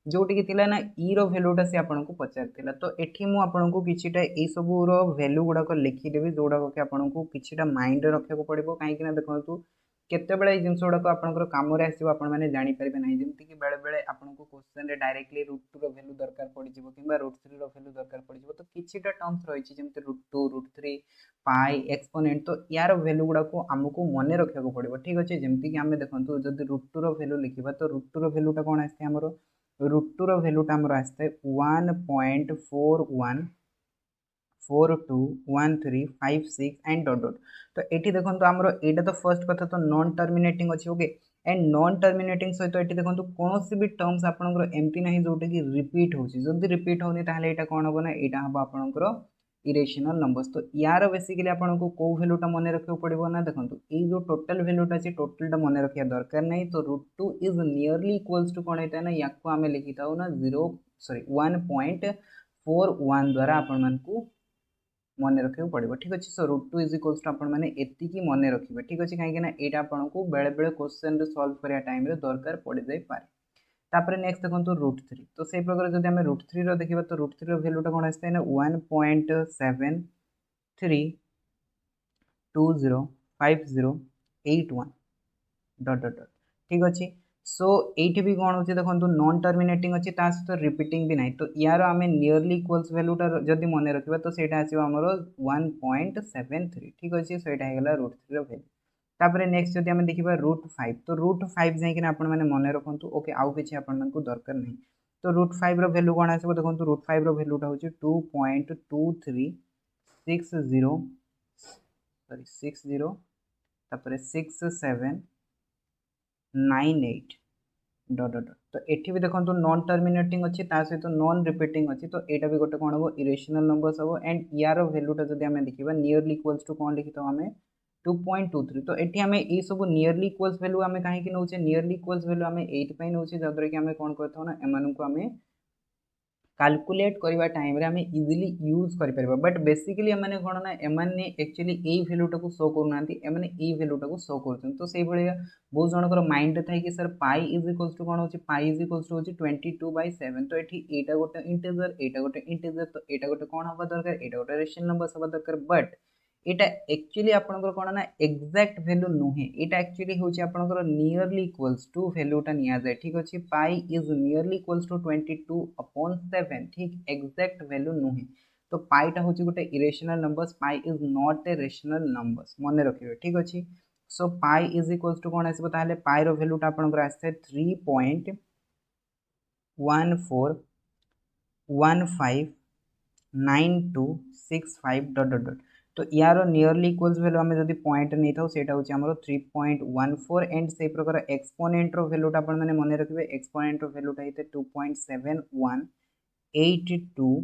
[SPEAKER 1] जोटि थिला ना ई रो वैल्यूटा से आपको पचार तो एठी मु आपको किछिटा ए सबू रो वैल्यू गुड़ाक लिखिदेवी जोड़ा कि आपको किछिटा माइंड रखा पड़ो कहीं देखो केतेबेले ये जिनस गुड़ाक आपंकर कम आसो आपने जानीपारे ना जमीक बेले बेले आपको क्वेश्चन रे डायरेक्टली √2 रो वैल्यू दरकार पड़ कि √3 रो वैल्यू दरकार पड़ तो किछिटा टर्म्स रही जमी √2 √3 पाई एक्सपोनेंट तो यार वैल्यू गुड़ाक आमको मन रखा पड़ो ठीक अच्छे जमीक आम देखो जब √2 रो वैल्यू लिखा तो √2 रो वैल्यूटा कौन आसते आमर √2 रो वैल्यूटा आमर आसते 1.41421356 एंड डॉट डॉट तो ये देखो आमर यहाँ तो फर्स्ट कथा तो नॉन टर्मिनेटिंग अच्छे ओके एंड नॉन टर्मिनेटिंग सहित ये देखो कौन भी टर्म्स आपंकर एमती ना जोटा कि रिपीट होची जदि रिपीट होनी ताहले एटा कौन हम ना यहाँ हम आपंकर इरेशनल नंबर्स तो यार बेसिकली आपको कौ वैल्यूटा मन रखा पड़ो ना देखो ये जो टोटल वैल्यूटा अच्छे टोटलटा मन रखा दरकार नहीं तो √2 इज नियरली इक्वल्स टू कौन होता है ना या आम लिखी था ना 1.41 द्वारा आपण मन रखा पड़ो ठीक अच्छे सो √2 इज इक्वल्स टू आपण मैंने एतिकी मन रखिए ठीक अच्छे कहीं यहाँ आपको बेले बेले क्वेश्चन सॉल्व करने टाइम दरकार पड़ जाए तापर नेक्स्ट देखो √3 तो से प्रकार जब आम √3 रो देखा तो √3 रो वैल्यूटा कौन आसता है ना 1.73205081 डॉट डॉट डॉट ठीक अच्छे सो ये भी कौन होचे देखो नॉन टर्मिनेटिंग अच्छे सहित रिपीटिंग भी ना तो यार आम नियरली इक्वल्स वैल्यूटा जब मन रखा तो सहीटा आसो आमर 1.73 ठीक अच्छे सो यहाँ होगा √3 रो वैल्यू तापर नेक्स्ट जब आम देखा √5 तो √5 जाइए आपने मन रखु ओके आउ कि आपको दरकार नहीं तो √5 रो वैल्यू कौन आसो देखो √5 रो वैल्यूटा हूँ 2.23606798 डॉट डॉट तो एठी भी देखो नॉन टर्मिनेटिंग अच्छी सहित नॉन रिपीटिंग अच्छी तो यहाँ भी गोटे कौन हम इरेशनल नंबर्स हम एंड यार वैल्यूटा जब आम देखा नियरली इक्वल्स टू कौन लिखी आम 2.23 तो ये आम ये सब नियरली इक्वल्स वैल्यू आम कहीं नौचे नियरली इक्वल्स वैल्यू आम ये नौचे जहाँद्वारा कि आम कौन करता ना एम को आम कैलकुलेट करवा टाइम रे आम इजिली यूज कर बट बेसिकली एम कौन ना एम एक्चुअली यही वैल्यूटा को शो करूना एमने यही वैल्यूटा को शो कर तो से भाया बहुत जनकर माइंड था कि sir pi is equals to कौन हो पाई इज इक्वल्स टू 22/7 तो ये गोटे इंटीजर यहाँ गोटे इंटीजर तो यहाँ गोटे कौन हवा दरकार यहाँ गोटे रेशनल नंबर्स हवा दरकार बट यहाँ एक्चुअली आपंकर कौन ना एक्जाक्ट वैल्यू नुहे यहाँ एक्चुअली हूँ आपंकर नियरली इक्वल्स टू वैल्यूटा नि जाए ठीक अच्छे pi is nearly equals to 22/7 ठीक एक्जाक्ट वैल्यू नुहे तो पाईटा हूँ गोटे irrational numbers pi is not a rational numbers मन रखिए ठीक अच्छे so pi is equals to कौन आसो ताहले पाई रो वैल्यूटा आपंकर आसे 3.14159265 डॉट डॉट डॉट तो यार नियरली इक्वल्स वैल्यू आम जब पॉइंट नहीं था सेटा हूँ आम 3.14 एंड से प्रकार एक्सपोनेंट रो वैल्यूटा आप मन रखिए एक्सपोनेंट रो वैल्यूटा 2.7182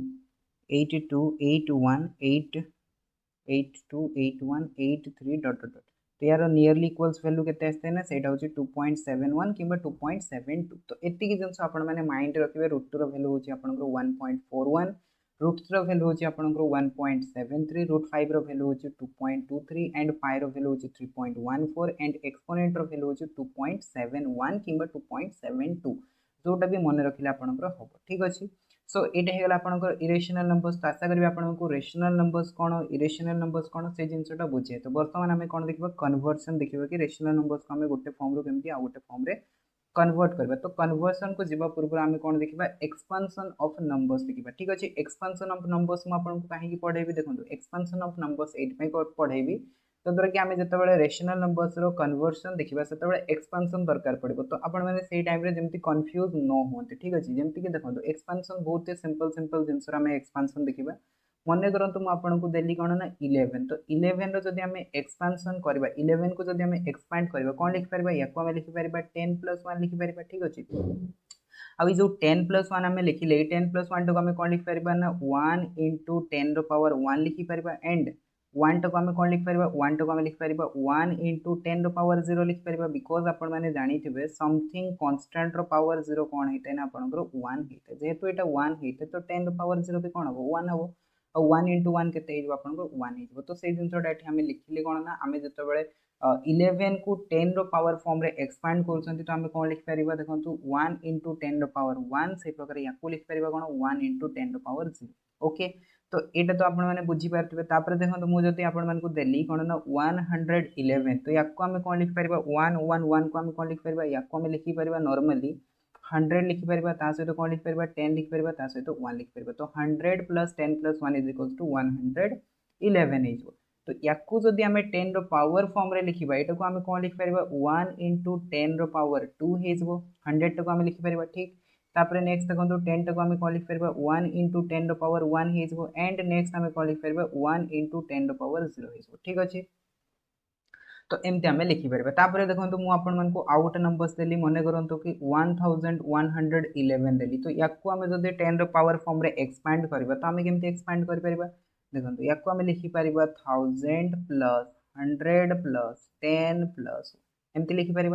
[SPEAKER 1] 828183 डॉट डॉट डॉट तो यार नियरली इक्वल्स वैल्यू केते आस्ते ना सेटा होची 2.71 किबा 2.72 तो एति की जिंस आपण माने माइंड रखिबे रूट 2 रो वैल्यू होची आपनकर 1.41 रूट 3 रो वैल्यू होची आपनकर 1.73 रूट 5 रो वैल्यू होची 2.23 एंड पाई रो वैल्यू होची 3.14 एंड एक्सपोनेंट रो वैल्यू होची 2.71 किबा 2.72 जोटा भी मन रखिले आपनकर हबो ठीक अछि सो एटा हेगला आपनकर इरेशनल नंबर्स तो आशा करिवे आपनको रेशनल नंबर्स कोन इरेशनल नंबर्स कोन से जिंसटा बुझे तो वर्तमान हमें कोन देखिबा कन्वर्जन देखिबा कि रेशनल नंबर्स को हमें गोटे फॉर्म रो केमती आ गोटे फॉर्म रे कन्वर्ट करबा तो कन्वर्जन को जिबा पूर्व हमें कोन देखिबा एक्सपेंशन ऑफ नंबर्स देखिबा ठीक अछि एक्सपेंशन ऑफ नंबर्स म आपनको काहे की पढाइबी देखंतु एक्सपेंशन ऑफ नंबर्स एट पे पढाइबी तो द्वारा कि आम जो रेशनल नंबर्स रो कन्वर्सन देखा से एक्सपेंशन दरकार पड़ो तो आपण मैंने से टाइम रे जमती कंफ्यूज न होते ठीक अच्छे जमती कि देखो एक्सपेंशन बहुत सिंपल सिंपल जिनस एक्सपेंशन देखा मन करतु मुझे देली कौन ना 11 तो 11 रो आम एक्सपेंशन करवा 11 को जब आम एक्सपांड करवा कौन लिखिपर या लिखिपर 10+1 लिखिपर ठीक अच्छे आई जो 10+1 आम लिखिले 10+1 टाक आम कौन लिखिपर ना 1 इंटू 10 रो पावर 1 लिखिपर एंड 1 टाक आम कौन लिखिपर 1 टाक आम लिखिपर 1 इंटू 10 रो पावर 0 लिखिपर बिकज आपण मैंने जानी समथिंग कांस्टेंट रो पावर 0 कौन होता है ना आपंकर 1 होता है जेहेतु यहाँ 1 होता है तो 10 रो पावर 0 भी कौन हम 1 हम और 1 इंटू 1 के आपंकर 1 हो तो से जिनसा आम लिखिले कौन ना आम जो 11 को 10 रो पावर फॉर्म रे एक्सपांड कर तो आम कौन लिखिपर देखो 1 इंटू 10 रो पावर 1 से प्रकार या लिखिपर कौन 1 इंटू 10 रो पावर 0 ओके तो यहाँ तो आपने बुझीपारे देखो मुझे आपको देली कौन ना 111 तो या कौन लिखिपर 111 को आम कौन लिखिपर या लिखिपर नॉर्मली 100 लिखिपर सहित कौन लिखिपर 10 लिखिपर सहित 1 लिखिपर तो 100 + 10+1 इज इक्वल्स टू 111 हो तो या आम 10 रो पावर फॉर्म रे लिखा यहाँ को आम कौन लिखिपर 1 इंटू 10 रो पावर 2 हो 100 टाक आम लिखिपर ठीक तापर नेक्स्ट देखो 10 टाक आम कौन लिखिपर 1 इंटू 10 रो पावर 1 हो एंड नेक्स्ट आम कौन लिखिपर 1 इंटू 10 रो पावर 0 हो ठीक अच्छे तो एमती आम लिखिपर तापर देखो मुझे आउ गोटे नंबर्स देली मन करूँ कि 1111 देली तो या आम जब 10 रो पावर फॉर्म रे एक्सपांड करवा तो आम केमती एक्सपांड कर देखो या आम लिखिपर 1000 प्लस 100 प्लस 10 प्लस एमती लिखिपर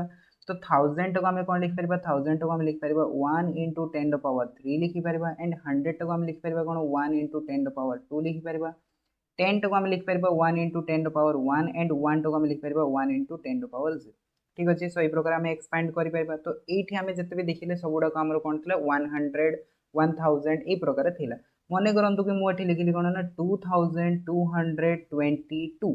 [SPEAKER 1] तो 1000 टाक आम कौन लिखिपर 1000 टाक आम लिखिपर 1 इंटू 10 रो पावर 3 लिखिपर एंड 100 टाक आम लिखिपर कौन 1 इंटू 10 रो पावर 2 लिखिपर 10 टाक आम लिखिपर 1 इंटू 10 रो पावर 1 एंड 1 टाक आम लिखिपर 1 इंटू 10 रो पावर 0 ठीक अच्छे सो ये प्रकार आम एक्सपांड कर तो ये आम जिते भी देखिले सबुड़ाक आम कौन थी 100 1000 ये प्रकार थी मन करूँ कि मुझे लिखिली कौन ना 2222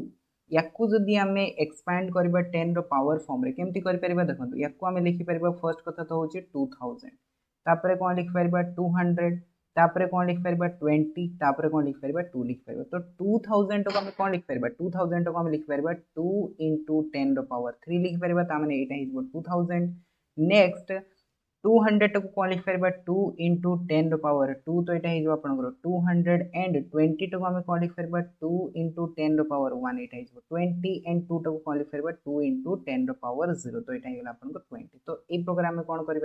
[SPEAKER 1] या जदि आम एक्सपांड करवा 10 रो पावर फॉर्म रे केमती कर देखो या आम लिखिपर फर्स्ट कथा तो हूँ 2000 तापर कौन लिखिपर 200 तापर कौन लिखिपर 20 तापर कौन लिखिपर 2 लिखिपर तो 2000 टाक आम कौन लिखिपर 2000 टाक आम लिखिपर 2 इंटू 10 रो पावर 3 लिखिपर ताने यहाँ 2000 नेक्स्ट 200 टाक कौन लिखिपर 2 इंटू 10 रो पावर 2 तो यहाँ आपंकर 200 एंड 20 टाक आम कौन लिखिपर 2 इंटू 10 रो पावर 1 यहाँ 20 एंड 2 टाक कौन लिखिपर 2 इंटू 10 रो पावर 0 तो यहाँ आपंकर 20 तो ये प्रकार आम कौन कर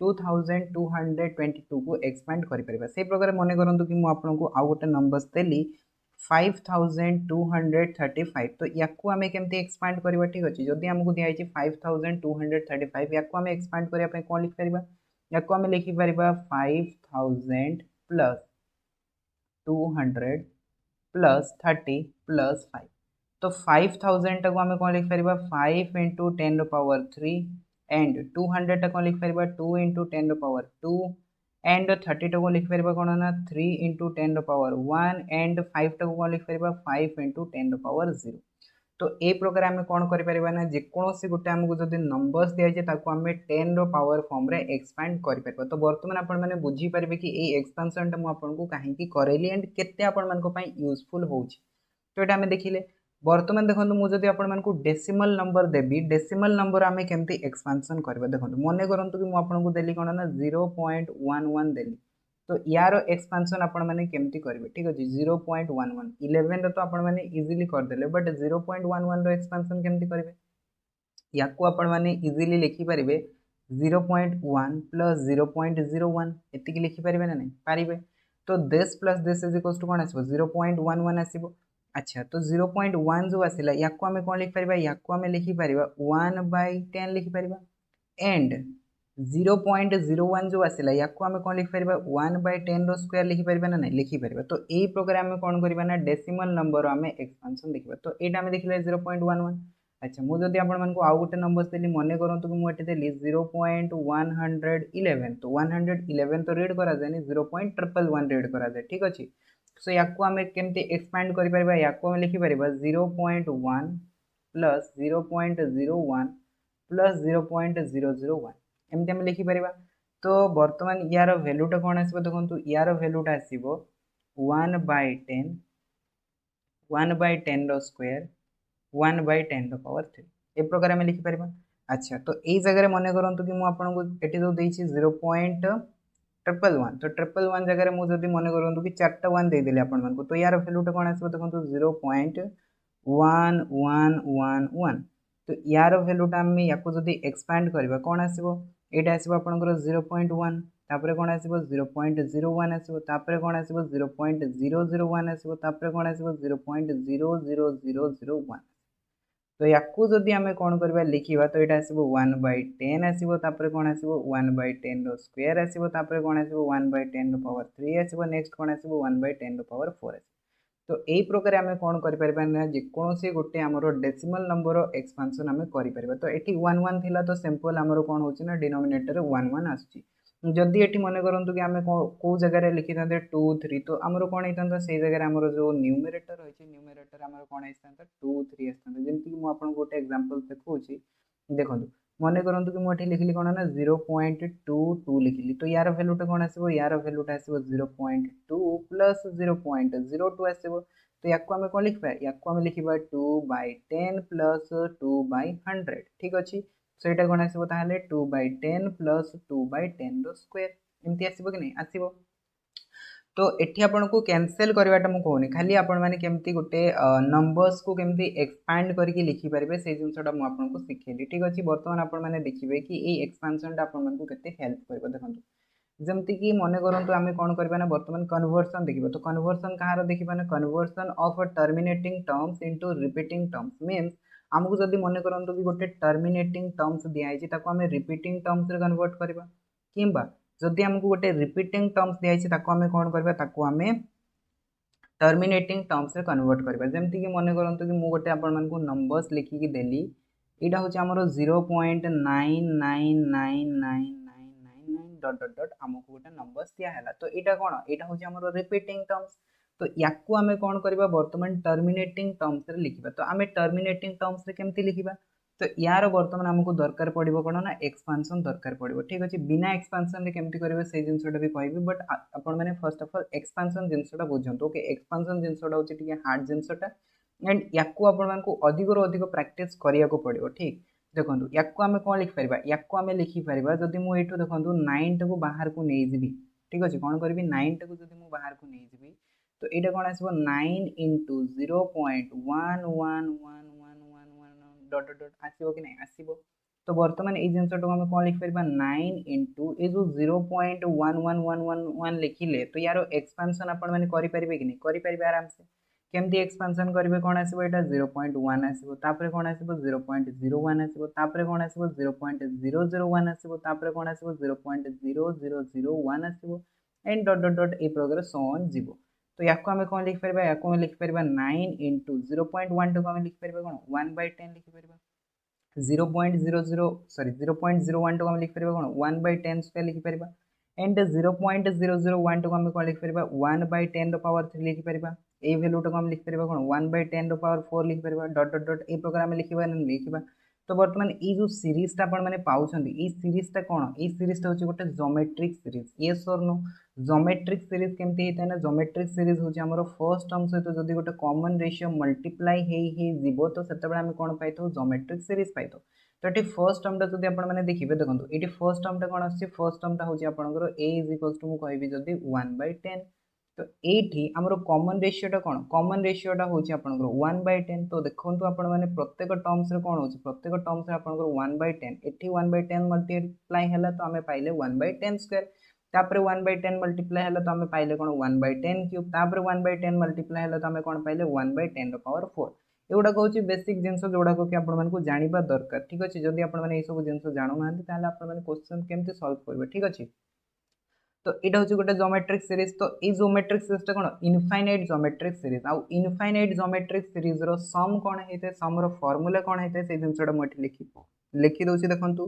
[SPEAKER 1] 2222 को एक्सपांड कर से प्रकार मन करूँ कि मुझे आउ गोटे नंबर्स देली 5235 तो या आम केमती एक्सपांड करवा ठीक अच्छे जदि आमको दिखाई 5235 या आम एक्सपांड करने कौन लिखिपर या आम लिखिपर 5000 प्लस 200 प्लस 30 प्लस 5 तो 5000 टाक आम कौन लिखिपर 5 इंटू 10 रो पावर 3 एंड 200 टाक लिखिपर 2 इंटू 10 रो पावर 2 एंड 30 टाक लिखिपर कौन ना 3 इंटू 10 रो पावर 1 एंड 5 टाक कौन लिखिपर 5 इंटू 10 रो पावर 0 तो ये प्रकार आम कौन कर ना जेकोसी गोटे आमको जब नंबर्स दिखाई आम 10 रो पावर फॉर्म रे एक्सपांड कर तो बर्तमान आपने बुझीपारे कि ये एक्सपेंशन मुझे कहीं करैली एंड केते यूजफुल हो तो ये आम देखिले बर्तमान देखो मुझे आपको डेसिमल नंबर देवी डेसिमल नंबर आम केमती एक्सपेंशन करवा देखो मन करूँ कि मुझे देली कौन ना 0.11 देली तो यार एक्सपेंशन आपण मैंने केमती करेंगे ठीक अच्छे 0.11 11 तो आपण मैंने इजिली करदे बट 0.11 एक्सपेंशन केमती करेंगे या आपण मैंने इजिली लिखिपारे 0.1 प्लस 0.01 एति लिखिपारे ना नहीं पारे तो this plus this is equals to कौन आसो 0.11 आसो। अच्छा तो 0.1 जो आसला या आम कौन लिखिपर या आम लिखिपर 1/10 लिखिपर एंड 0.01 जो आसला या आम कौन लिखिपर 1/10 रो स्क्वायर लिखिपर ना नहीं लिखिपर। तो यही प्रकार आम कौन करवा ना डेसिमल नंबर आम एक्सपांशन देखा। तो यहाँ आम देखिए 0.11। अच्छा मुझे आपको आउ गोटे नंबर देली मन करूँ कि मुझे देली 0.111 तो 111 तो रीड करा जाए 0.111 रीड करा जाए ठीक अच्छे। सो या आम केमती एक्सपांड कर या लिखिपर 0.1 प्लस 0.01 प्लस 0.001 एमती आम लिखिपर। तो बर्तमान यार भैल्यूटा कौन आसो देखो यार भैल्यूटा आसो 1/10 1/10 रो स्क्वायर 1/10 पावर 3 ए प्रकार आम लिखिपर। अच्छा तो यही जगह मन करूँ कि मुझे ये जो देती 0.111 तो 111 जगह मुझे मन करूँ कि 4टा 1 देदेली आपको तो यार भैल्यूटा कौन आसो देखो 0.1111 तो यार भैल्यूटा आम या एक्सपांड करवा कौन आसो ये आसो आपंकर 0.1 तापर कौन आसो 0.01 आसो तापर कौन आसो 0.001 आसो तापर कौन आसो 0.00001। तो या जदि आम कौन करवा लिखा तो यहाँ आसो 1/10 आसो तापर कौन आसो 1/10 रो स्क्वायर आसो तापर कौन आसो 1/10 रो पावर 3 आसो नेक्स्ट कौन आसो 1/10 रो पावर 4 आसो। तो यही प्रकार आम कौन कर जेकोसी गोटे आमर डेसिमल नंबर एक्सपांशन आम कर। तो ये 1 थिला तो सिंपल आमर कौन हो डिनोमिनेटर 1 आसुची। जदि ये मन करूँ कि आम कौ जगह लिखि था 2 3 तो आमर कौन होता से जगह आमर जो न्यूमेरेटर रही न्यूमेरेटर आमर कौन होता 2 3 आसता जमीक मुझे गोटे एग्जांपल देखा देखो मन करूँ कि मुझे लिखिली कौन ना 0.22 लिखिली तो यार भैल्यूटा कौन आसो यार भैल्यूटा आसो 0.2 प्लस 0.02 आसो। तो या आम कौन लिखा या आम लिखा 2/10 प्लस 2/100 ठीक अच्छे। सो यहाँ कौन आसो 2/10 प्लस 2/10 रो स्क्वायर एमती आसो कि नहीं आसो। तो ये आपन को कैनसल करवाटा मुझे कहूनी खाली आपण मैंने केमती गोटे नंबर्स को केमती एक्सपांड करके लिखिपारे से जिनसा मुझे शिखेली ठीक अच्छे। बर्तमान आपण मैंने देखिए कि ये एक्सपांशनटा आपको केते हेल्प कर देखो जमती कि मन करूँ आम कौन करवा ना बर्तमान कन्वर्सन देखा। तो कन्वर्सन कहाँ देखा ना conversion of terminating terms into repeating terms means आमको जब मन करूँ कि गोटे टर्मिनेटिंग टर्म्स दिखाई आम रिपीटिंग टर्म्स कन्वर्ट करवा किंबा जदि आमको गोटे रिपीटिंग टर्म्स दिखाई आम कौन करवा आम टर्मिनेटिंग टर्म्स कन्वर्ट करवा जमती कि मन करूँ कि मुझे गोटे आपण मानक नंबर्स लिखिकी देली यहाँ हूँ आमर 0.99999 डट डट डट आमको गोटे नंबर्स दिहला। तो यहाँ कौन यहाँ हूँ आम रिपीटिंग टर्म्स तो या आम कौन करवा बर्तमान टर्मिनेटिंग टर्म्स लिखा। तो आम टर्मिनेटिंग टर्म्स केमती लिखा तो यार बर्तमान आमको दरकार पड़ो कौन ना एक्सपांशन दरकार पड़ो ठीक अच्छे। बिना एक्सपांशन केमती करेंगे से जिनसा भी कहबी बट आपण मैंने फर्स्ट ऑफ ऑल एक्सपांशन जिनसा बुझंतु ओके। एक्सपांशन जिनसा हूँ टी हार्ड जिनसा एंड या अधिक रू अधिक प्रैक्टिस करने को पड़ो ठीक। देखो या आम कौन लिखिपर या आम लिखिपर जदि मुझे देखो 9 को बाहर को नहीं जी ठीक अच्छे कौन करी 9 को जब मुझे बाहर को नहीं जी तो यहाँ कौन आसो 9 इंटू 0.11111 डट डट डट आसो कि नहीं आसो। तो बर्तमान ये जिनसा आम कौन लिखिपर 9 इंटू ये जो 0.11111 लिखिले तो यार एक्सपांशन आपण मैंने करेंगे कि नहीं करेंगे आराम से केमती एक्सपांशन करेंगे कौन आसो यहाँ 0.1 आसो तापर कौन आसो 0.01 आसो तापर कौन आसो 0.001 आसो तापर कौन आसो 0.0001 आसो एंड डट डट डट ए प्रकार सोन जीव। तो या आम कौन लिखिपर या आम लिखिपर 9 इंटू 0.12 को आम लिखिपर कौन 1/10 लिखिपर 0.01 को आम लिखिपर कौन 1/10 स्क्वायर लिखिपर एंड 0.001 को आम कौन लिखिपर 1/10 पावर 3 लिखिपर ये भैल्यूटा को आम लिखिपर कौन 1/10 पावर 4 लिखिपर डट डट डट ए प्रकार आम लिखा लिखा। तो बर्तमान ये जो सीरीजटा आपण मैंने पाँच ये सीरीजटा कौन ये सीरीजटा हूँ गोटे जोमेट्रिक सीरीज येस और नो। जोमेट्रिक सीरीज केमती होता है ना जोमेट्रिक सीरीज हूँ आम फर्स्ट टर्म सहित जब गोटे कॉमन रेशियो मल्टीप्लाई हो तो से कौन पाई जोमेट्रिक सीरीज पाई। तो ये फर्स्ट टर्मटा जब आपने देखिए देखो ये फर्स्ट टर्मटा कौन आस फर्स्ट टर्मटा हूँ आपंकर ए इज इक्वल्स टू मुझे जब 1/10 तो ये आमर कॉमन रेशियोटा कौन कॉमन रेशियोटा हूँ आपंकर 1/10 तो देखो आपण मैंने प्रत्येक टर्म्स कौन हो प्रत्येक टर्म्स आपंकर 1/10 ये 1/10 मल्टीप्लाई है तो आम पाइले 1/10 स्क्वायर। तापर 1/10 मल्टीप्लाई है तो आम पाइले कौन 1/10 क्यूब तापर 1/10 मल्टीप्लाई है तो आम कौन पाइले 1/10 पावर 4 एगुड़ा हूँ बेसिक जिनस जोड़ा कि आपको जानवा दरकार ठीक अच्छे जदि आप सब जिन जानू ना क्वेश्चन केमती सल्व करेंगे ठीक अच्छे तो यहाँ हूँ गोटे जोमेट्रिक सीरीज तो ये जोमेट्रिक सीरीज कौन इनफाइनाइट जोमेट्रिक सीरीज आउ इनफाइनाइट जोमेट्रिक सीरीज रो सम कौन होता है सम रो फॉर्मूला कौन होता है से जिनसा मुझे लिखिदे देखो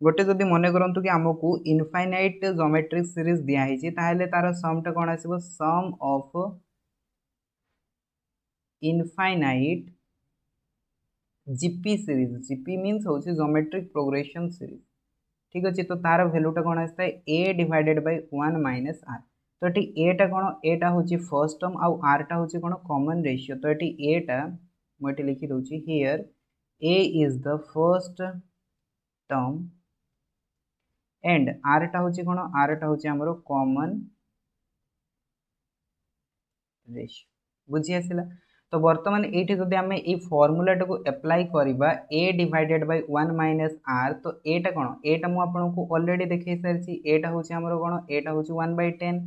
[SPEAKER 1] गोटे जदि मन करूँ कि आमको इनफाइनाइट जोमेट्रिक सीरीज दिखाई ताहले तार समटा कौन आसो sum of infinite GP series GP means हूँ जोमेट्रिक प्रोग्रेशन सीरीज ठीक अच्छे तो तार भैल्यूटा कौन आता है a divided by 1 minus R तो ये एटा कौन एटा हूँ फर्स्ट टर्म आउ आरटा हूँ कौन कॉमन रेशियो तो ये एटा मुझे लिखी दूसरी here a is the first term and आरटा हूँ कौन आरटा हूँ आमर कॉमन रेशियो बुझी आसला तो बर्तमान ये जब आम ये फर्मूला को एप्लाई करवा ए डिवाइडेड बाय 1 माइनस आर तो एटा कौन एटा मुझे ऑलरेडी देखे सारी एटा हूँ आमर कौन एटा हूँ 1/10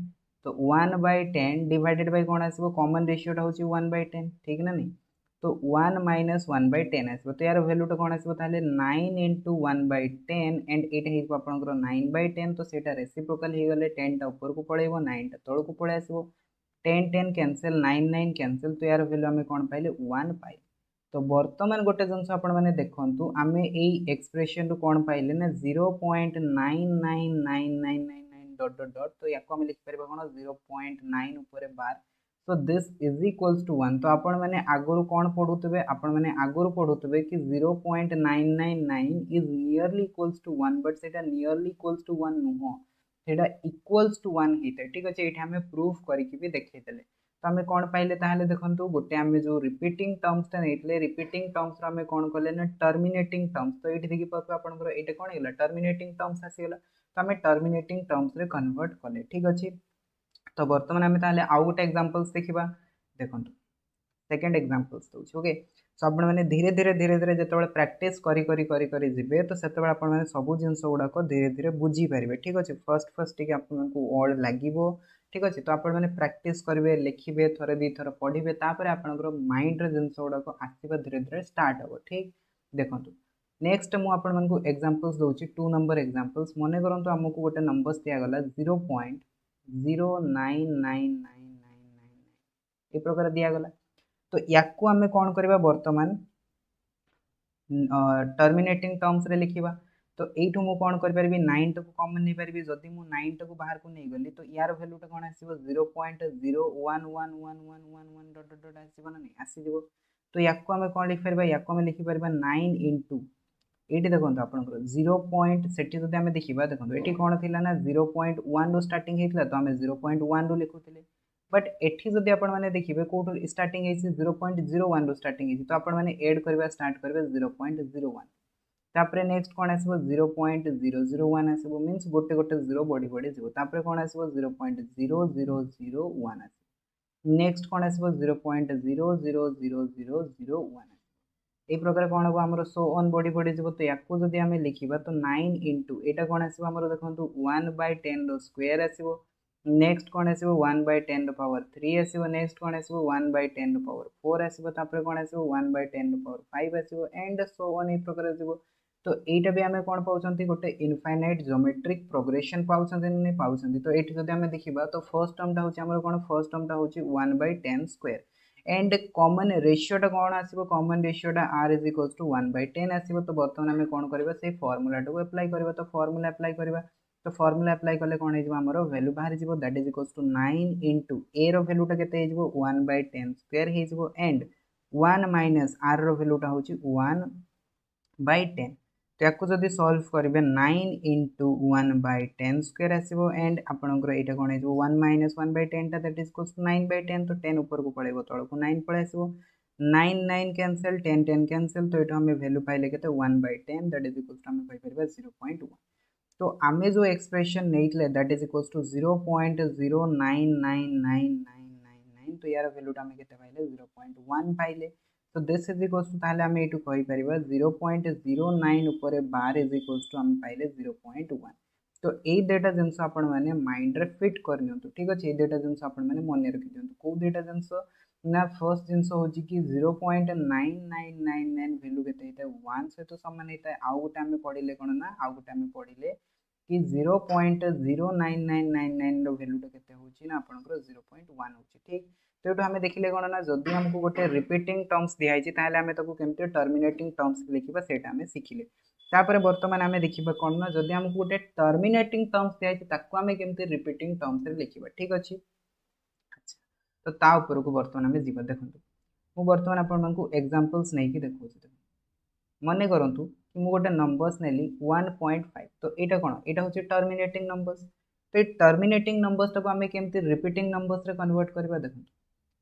[SPEAKER 1] तो 1/10 डिवाइडेड बाय कौन आसो कॉमन रेशियोटा हूँ 1/10 ठीक ना नहीं तो 1 माइनस 1/10 आसो तो यार भैल्यूटा कौन आसो 9 इंटू 1/10 एंड ये आपंकर 9/10 तो सेटा रेसिप्रोकल हो गले 10 टा ऊपर को पड़ेगा 9 टा तौक पड़े आसो 10 10 कैंसल 9 9 कैंसल तो यार भैल्यू आम कौन पाइले 1 पाइले तो बर्तमान गोटे जिनस आपने देखूँ आम यही एक्सप्रेशन कौन पाइले ना 0.99999 डॉट डॉट डॉट तो या आम लिखिपर कौन 0.9 उपर बार तो दिस इज इक्वल्स टू 1 तो आपण मैंने आगुरी कौन पढ़ुवे आपण मैंने आगुरी पढ़ुवे कि 0.999 is nearly equals to 1 but से नियरली इक्वल्स टू 1 नुह सेटा इक्वल्स टू 1 होता है ठीक अच्छे ये आम प्रूफ करके देखते तो आम कौन पाइले ताहले देखो गोटे आम जो रिपीटिंग टर्म्सटा नहीं रिपीटिंग टर्म्स आम कौन कले ना टर्मिनेटिंग टर्म्स तो ये देखिए आपंकर ये कौन है टर्मिनेटिंग टर्म्स आसीगला तो आम टर्मिनेटिंग टर्म्स कन्वर्ट कले ठीक अच्छे तो बर्तमान आम ताहले आउ गोटे एग्जांपल्स देखा देखो सेकेंड एग्जांपल्स दूँ ओके सो आप धीरे धीरे धीरे धीरे जो प्रैक्टिस करी जिबे तो से आपने सब जिनस गुड़ाक धीरे धीरे बुझीपारे ठीक अच्छे फर्स्ट फर्स्ट टी आपको वर्ड लगे ठीक अच्छे तो आपने प्रैक्टिस करेंगे लिखे थोड़े दी थर पढ़े तापर आपंकर माइंड जिनस गुड़ाक आसवा धीरे धीरे स्टार्ट हम ठीक देखो नेक्स्ट मुझे एग्जांपल्स दूसरी 2 नंबर एग्जांपल्स मन करूँ आमको गोटे नंबर्स दिगला 0.099999 ये प्रकार दिगला तो या आम कौन करवा बर्तमान टर्मिनेटिंग टर्म्स रे लिखा तो यू मुझे कौन करी 9 को कमन नहीं पारि जदि मुझे 9 को बाहर को नहीं गली तो यार भैल्यूटा कौन आसो 0.0111111 डट डट डट आसो ना नहीं आसीज तो या आम कौन लिखिपर या आम लिखिपर 9 इंटू ये देखो आपंकर 0. से आम देखा देखो ये कौन थी ना 0.1 रू स्टार्टिंग होता तो आम 0.1 रू लिखुले बट एठी जदि आपण माने देखिबे कोठो स्टार्टिंग है 0.01 रू स्टार्टिंग है तो आपण माने ऐड करबा स्टार्ट करबे 0.01 तापरे नेक्स्ट कौन आसबो 0.001 आसबो मींस गोटे गोटे 0 बढ़ी बढ़ी जीवो तापरे कौन आसबो 0.0001 आसबो नेक्स्ट कौन आसबो 0.000001 ए प्रकार कौन हम आमर सो ऑन बढ़ी बढ़ी जीवो तो याकू जदि आमे लिखिबा तो 9 इंटू एटा कौन आसबो आमर देखंतु 1/10 रो स्क्वायर आसबो नेक्स्ट कौन आसो 1/10 पावर 3 आसो नेक्स्ट कौन आसो 1/10 पावर 4 आसो तापर कौन आसो 1/10 पावर 5 आसो एंड सो ऑन ए प्रकार आसो तो एटा भी आमे कौन पाउछंती गोटे इनफाइनाइट ज्योमेट्रिक प्रोग्रेशन पाउछंती नहीं पाउछंती तो एठी जदि आमे देखिबा तो फर्स्ट टर्मटा होची हमर कौन फर्स्ट टर्मटा होची 1/10 स्क्वायर एंड कॉमन रेशियोटा कौन आसो कॉमन रेशियोटा r इज इक्वल्स टू 1/10 आसो तो बर्तमान आमे कौन करबा से फार्मूला को अप्लाई करबा तो फार्मूला अप्लाई करबा तो फार्मूला अप्लाई कले कौन हो वैल्यू बाहर जीवो that is equals to 9 into a रो वैल्यूटा केते हो 1/10 स्क्वायर हो एंड 1 माइनस आर रो वैल्यूटा हो 1/10 तो या जदि सॉल्व करेंगे 9 इंटू 1/10 स्क्वायर आसो एंड आपंकर यहाँ कौन हो 1 माइनस 1/10 टा दैट इज इक्वल्स टू 9/10 तो 10 ऊपर को पड़ेगा तौर को 9 पड़े आसो 9 9 कैंसल 10 10 कैंसल तो ये आम वैल्यू पाइले के 1/10 दैट इज इक्वल्स टू आम पाइपर 0.1 तो आमे जो एक्सप्रेशन नहीं दैट इज इक्वल्स टू 0.099999 तो यार वैल्यूटा आम के पाइले 0.1 पाइले तो दिस इज इक्वल्स टू ताहले आमे एटू कहि परिबा 0.09 ऊपर बार इज इक्वल्स टू आम पाइले 0.1 तो यही दुटा जिनस आपण मैंने माइंड रे फिट कर नियंतु ठीक अच्छे दुटा जिनस आपण मैंने मन रखी दिंतु कौ दुटा जिनस ना फर्स्ट जिनस हूँ कि 0.9999 वैल्यू के वन सहित सामान होता है आउ गोटे आम पढ़ले कौन ना आउ गोटे आम पढ़ले कि 0.09999 वैल्यूटा के ना आपंकर 0.1 हो ठीक तो ये आम देखिले कौन ना जदि आमको गोटे रिपीटिंग टर्म्स दिखाई आम केमती टर्मिनेटिंग टर्म्स लिखा से शिखिले तापर बर्तमान आम देखा कौन ना जदि आमको गोटे टर्मिनेटिंग टर्म्स दिखाई आम केमती रिपीटिंग टर्म्स लिखा ठीक अच्छे अच्छा तो ता ऊपर को बर्तमान आम जी देखो मुझे बर्तमान आपको एग्जांपल्स नहीं कि देखो मन करूँ कि मुझे गोटे नंबर्स नेली 1.5 तो यहाँ कौन यहाँ हूँ टर्मिनेटिंग नंबर्स तो ये टर्मिनेटिंग नंबर्स टाक आम केमती रिपीटिंग नंबर्स कन्वर्ट करवा देखो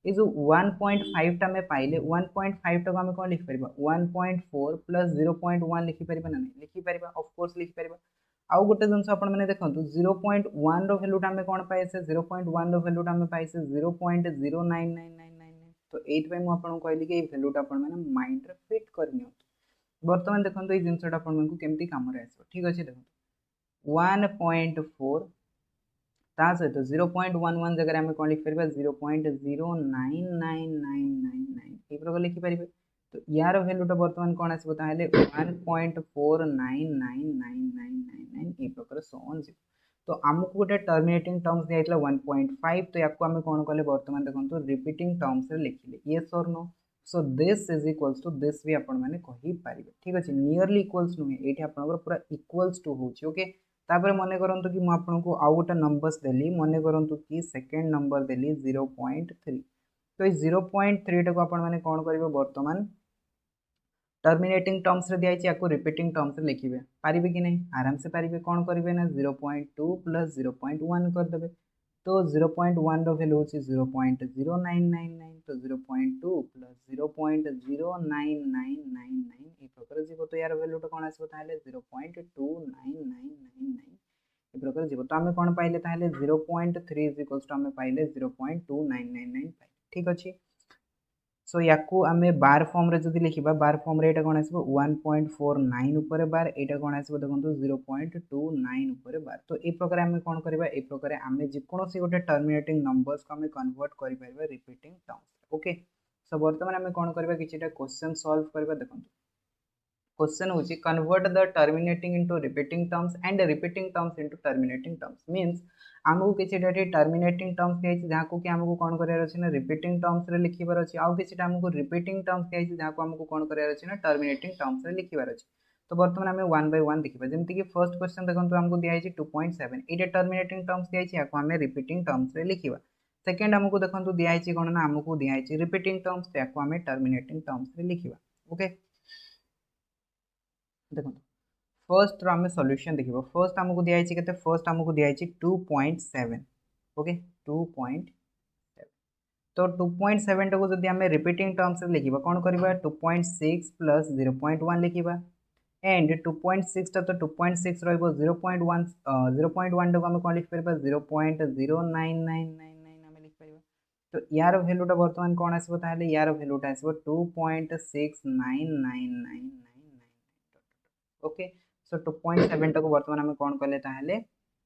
[SPEAKER 1] ये जो 1.5 टा पाइले 1.5 टाक आम कौन लिखिपर 1.4 प्लस 0.1 लिखिपर ना नहीं लिखिपर ऑफकोर्स लिखिपर आउ गोटे जिन आपने देखो 0.1 रैल्यूटा आम कौन पाइसे 0.1 रैल्यूटा आम पाइसे 0.09999 तो ये मुझे कहली कि भैल्यूटा माइंड फिट कर बर्तमान देखो ये जिनसा आपको केमती कम आस ठीक अच्छे देखो 1.4 ता सहित 0.11 जगह आम कौन लिखिपर 0.09999 ये प्रकार लिखिपर तो यार भैल्यूटा बर्तमान कौन आसो 1.499999 ये प्रकार सोन जी तो आमको गोटे टर्मिनेटिंग टर्म्स दिया 1.5 तो या कौन कले बर्तमान देखो रिपीटिंग टर्म्स लिखिले येस और no so this is equals to this भी आपण मैंने कहीपर ठीक अच्छे नियरली इक्वल्स नुहे ये आपंकर पूरा इक्वल्स टू हो ओके तापर मन करूँ कि मुझे आउ गोटे नंबर्स देली मन करूँ कि सेकेंड नंबर देली 0.3 तो ये 0.3 टाक आपने कौन करेंगे बर्तमान टर्मिनेटिंग टर्म्स रे दिखाई आपको रिपीटिंग टर्म्स लिखिए पारिबे कि नहीं आराम से पारिबे कौन करेंगे ना 0.2 प्लस 0.1 करदे तो 0.1 वैल्यू होची 0.0999 तो 0.2 प्लस 0.09999 ए प्रकार जीव तो यार वैल्यूटा कौन आसो ताहले 0.29999 ए प्रकार जीव तो आम कौन पाइले ताहले 0.3 इज इक्वल्स टू आम पाइले 0.2999 ठीक अच्छे सो या आम बार फॉर्म रे जदि लिखा बार फॉर्म रे कौन आसो 1.49 उपर बार यहाँ कौन आसो देखो 0.29 उपर बार तो ये प्रकार आम कौन करवा ए प्रकार आम जेकोसी गोटे टर्मिनेटिंग नंबर्स को आम कन्वर्ट कर रिपीटिंग टर्म्स ओके सो बर्तमान आम कौन करवा कि क्वेश्चन सॉल्व करवा देखो क्वेश्चन होची convert the terminating into repeating terms and repeating terms into terminating terms means आमको किसी टर्मिनेटिंग टर्म्स दिखाई जहाँ को कि आमको कौन करार अच्छे ना रिपीटिंग टर्म्स रे लिखिबार अच्छे आउ किसी आमको रिपीटिंग टर्म्स दिखाई जहाँ को आमको कौन करार अच्छे ना टर्मिनेटिंग टर्म्स रे लिखिबार अच्छे तो बर्तमान आम 1 बाय 1 देखा जमीन कि फर्स्ट क्वेश्चन देखो आमको दिखाई 2.7 ये टर्मिनेटिंग टर्म्स दिखाई आम रिपीटिंग टर्म्स रे लिखा सेकेंड आमको देखो दिखाई कौन ना आमको दिखाई रिपीटिंग टर्म्स तो आम टर्मिनेटिंग टर्म्स रे लिखा ओके देखो फर्स्ट आम सॉल्यूशन देखिए फर्स्ट आमको दिखाई के फर्स्ट आमको दिखाई 2.7 ओके 2.7 तो 2.7 टाक जब आम रिपीटिंग टर्म्स लिखा कौन करवा 2.6 प्लस 0.1 लिखा एंड 2.6 टा तो 2.6 रहिबो 0.1 0.1 टाक आम कौन लिखिपर 0.09999 आम लिखिपर तो यार भैल्यूटा बर्तमान कौन आसो ताहले यार भैल्यूटा आसो 2.699999 ओके सो 2.7 टाक बर्तमान आम कौन कले ताहले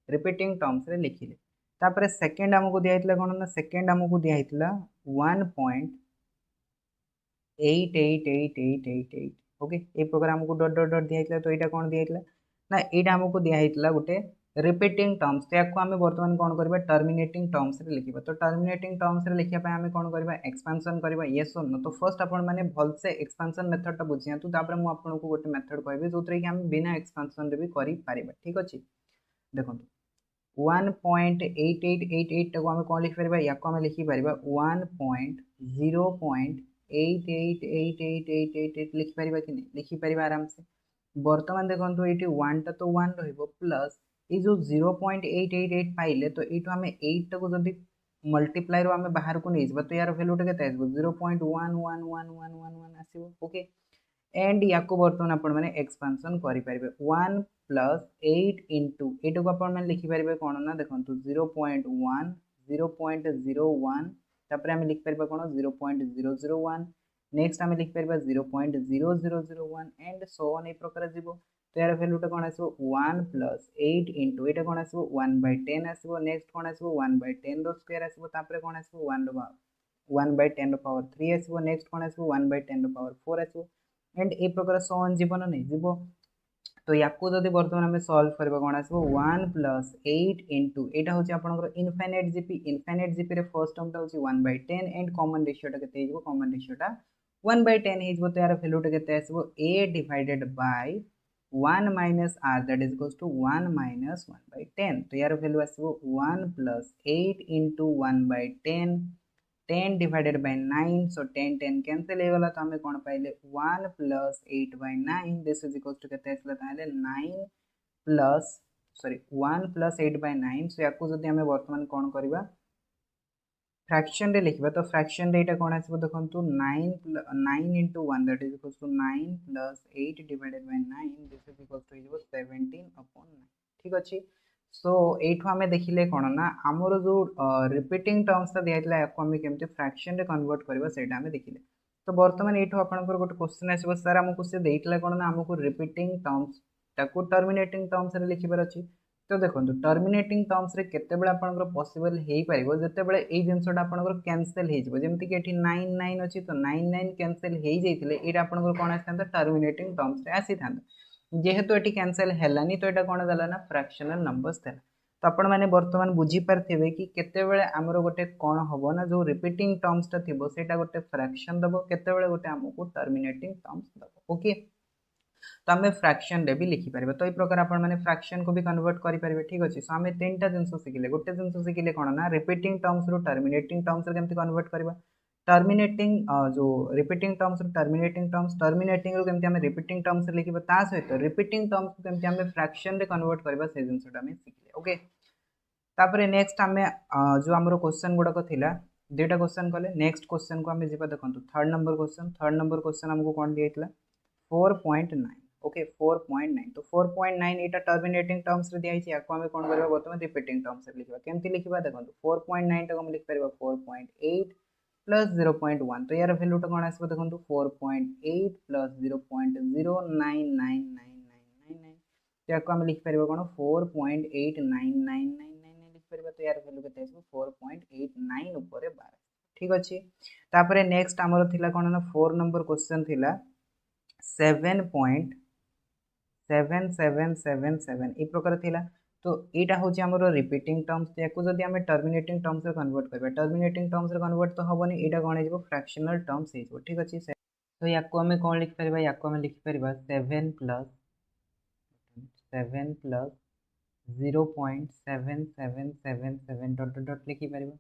[SPEAKER 1] रिपीटिंग टर्म्स रे लिखिले तापर सेकेंड आमको दिया कौन ना सेकेंड आमको दिया 1.888888 ओके ये प्रकार आमको डॉट डॉट डॉट दिया तो यहाँ कौन दिया ना यहाँ आमको दिया गोटे रिपीटिंग टर्म्स तो या आम बर्तमान कौन करवा टर्मिनेटिंग टर्म्स रे लिखा तो टर्मिनेटिंग टर्म्स रे लिखा आम कौन करवा एक्सपेंशन करवा येस और नो तो फर्स्ट आपण मैंने भलसे एक्सपेंशन मेथड टा बुझी तापर मुझे आपको गोटे मेथड कहबी जो कि आम बिना एक्सपेंशन रे भी करि ठीक अच्छे देखो 1.8888 टाक आम कौन लिखिपर या आम लिखिपर 1.0.888888 लिखिपर कि नहीं लिखिपर आराम से बर्तमान देखो ये 1 टा तो 1 प्लस ये जो 0.888 पाइले तो ये आम 8 टाक जब मल्टीप्लाई रो आम बाहर को नहीं तो यार भैल्यूटा के 0.11111 आसो ओके एंड या बर्तमान आपण मैंने एक्सपेंशन करेंगे 1 प्लस 8 इंटू एटा को आपण मैंने लिखिपर कौन ना देखो 0.1 0.01 तापर आम लिखिपर कौन 0.001 नेक्स्ट आम लिखिपर 0.0001 एंड सो ऑन ए प्रकार जीव तो यार वैल्यूटा कौन आसो 1 प्लस 8 इंटू एटा कौन आसो 1/10 आसो नेक्स्ट कौन आसो 1/10 रो स्क्वायर आसो तापरे कौन आसो 1/10 रो पावर 3 आसो नेक्स्ट कौन आसो 1/10 रो पावर 4 आसो एंड ए प्रकार सॉन जीवन नहीं जीवो तो याकू जदि बर्तमान आम सल्व करबा कौन आसो 1 प्लस 8 इंटू एटा होची आपनकर इनफाइनाइट जीपी रे फर्स्ट टर्म ता होची 1/10 एंड कॉमन रेशियो टा केते हिजबो कॉमन रेशियो टा 1/10 हिजबो तो यार वैल्यू टा केते आसबो a divided by 1 minus r that is equals to 1 minus 1/10 तो यार वैल्यू आसबो 1 plus 8 into 1/10 10 divided by 9 so 10 10 cancel हो गला तो हमें कौन पाइले 1 plus 8/9 this is equals to केते आसला ताले 9 प्लस सॉरी 1 प्लस 8/9 सो याकू जदि हमें वर्तमान कौन करबा फ्रैक्शन रे लिखबा तो फ्रैक्शन रे एटा कौन आसबो देखंतु 9 into 1 that is equals to 9 plus 8 divided by 9 this is equals to 17 upon 9 ठीक अछि सो एठो हमें देखिले कोन ना हमरो जो रिपीटिंग टर्म्स ता दियाइतला याको हमें केमते फ्रैक्शन रे कन्वर्ट करबा सेटा हमें देखिले तो वर्तमान एठो आपनकर गोटे क्वेश्चन आसीबो सर हमकु से देइतला कोन ना हमकु रिपीटिंग टर्म्स ताकू टर्मिनेटिंग टर्म्स रे लिखिबार अछि तो देखो टर्मिनेटिंग टर्म्स रे केते बेला आपनकर पॉसिबल हेई परिबो जते बेले एई जिंसटा आपनकर कैंसिल हेई जिवो जेमति कि एठी 9 9 अछि तो 9 9 कैंसिल हेई जैतिले एटा आपनकर कोन आछथांता टर्मिनेटिंग टर्म्स रे आसीथांता जेहेतु एठी कैंसिल हेलानी तो एटा कोन दला ना फ्रैक्शनल नंबर्स देला तो आपण माने वर्तमान बुझी पारथिबे कि केते बेले हमरो गोटे कोन हबो ना जो रिपीटिंग टर्म्स ता थिबो सेटा गोटे फ्रैक्शन दबो केते बेले गोटे हमकु टर्मिनेटिंग टर्म्स दबो ओके तो आम फ्रैक्शन रे भी लिखिपर तो ये प्रकार आपण मैंने फ्रैक्शन को भी कन्वर्ट करेंगे ठीक अच्छे सो आम तीन टा जिन शिखिले गोटे जिन शिखिले कौन ना रिपीटिंग टर्म्स रु टर्मिनेटिंग टर्म्स रे केमती कन्वर्ट करबा टर्मिनेटिंग जो रिपीटिंग टर्म्स रु टर्मिनेटिंग रु केमती हम रिपीटिंग टर्म्स रे लिखिबा ता सहित रिपीटिंग टर्म्स को केमती हम फ्रैक्शन रे कन्वर्ट करबा से जिनसटा हम शिखिले ओके तापर नेक्स्ट आम जो आमर क्वेश्चन गुड़ाक थिला दुईटा क्वेश्चन कले नेक्स्ट क्वेश्चन को आम जी देखो थर्ड नंबर क्वेश्चन आमको कौन दिया 4.9 ओके 4.9 तो 4.9 एटा टर्मिनेटिंग टर्म्स रे दियाई छी याको हमें कोन करबा वर्तमान रिपीटिंग टर्म्स रे लिखबा केमति लिखबा देखो 4.9 टा हम लिख परबा 4.8 प्लस 0.1 तो यार वैल्यू टा कोन आसबो देखो 4.8 प्लस 0.0999999 तो याको हम लिख परबा कोन 4.89999 लिख परबा तो यार वैल्यू केते आसबो 4.89 ऊपर 12 ठीक अछि तापरे नेक्स्ट हमरो थिला कोन ना 4 नंबर क्वेश्चन थिला 7.7777 ए प्रकार थिला तो एटा होची हमरो रिपीटिंग टर्म्स तो याकू जदी हमें टर्मिनेटिंग टर्म्स रे कन्वर्ट करबा टर्मिनेटिंग टर्म्स रे कन्वर्ट तो हबनी एटा कोन हेजबो फ्रैक्शनल टर्म्स हेजबो ठीक अछि तो याकू हमें कोन लिख परबा याकू हमें लिख परबा 7 प्लस 0.7777 डॉट डॉट डॉट लिखि परबा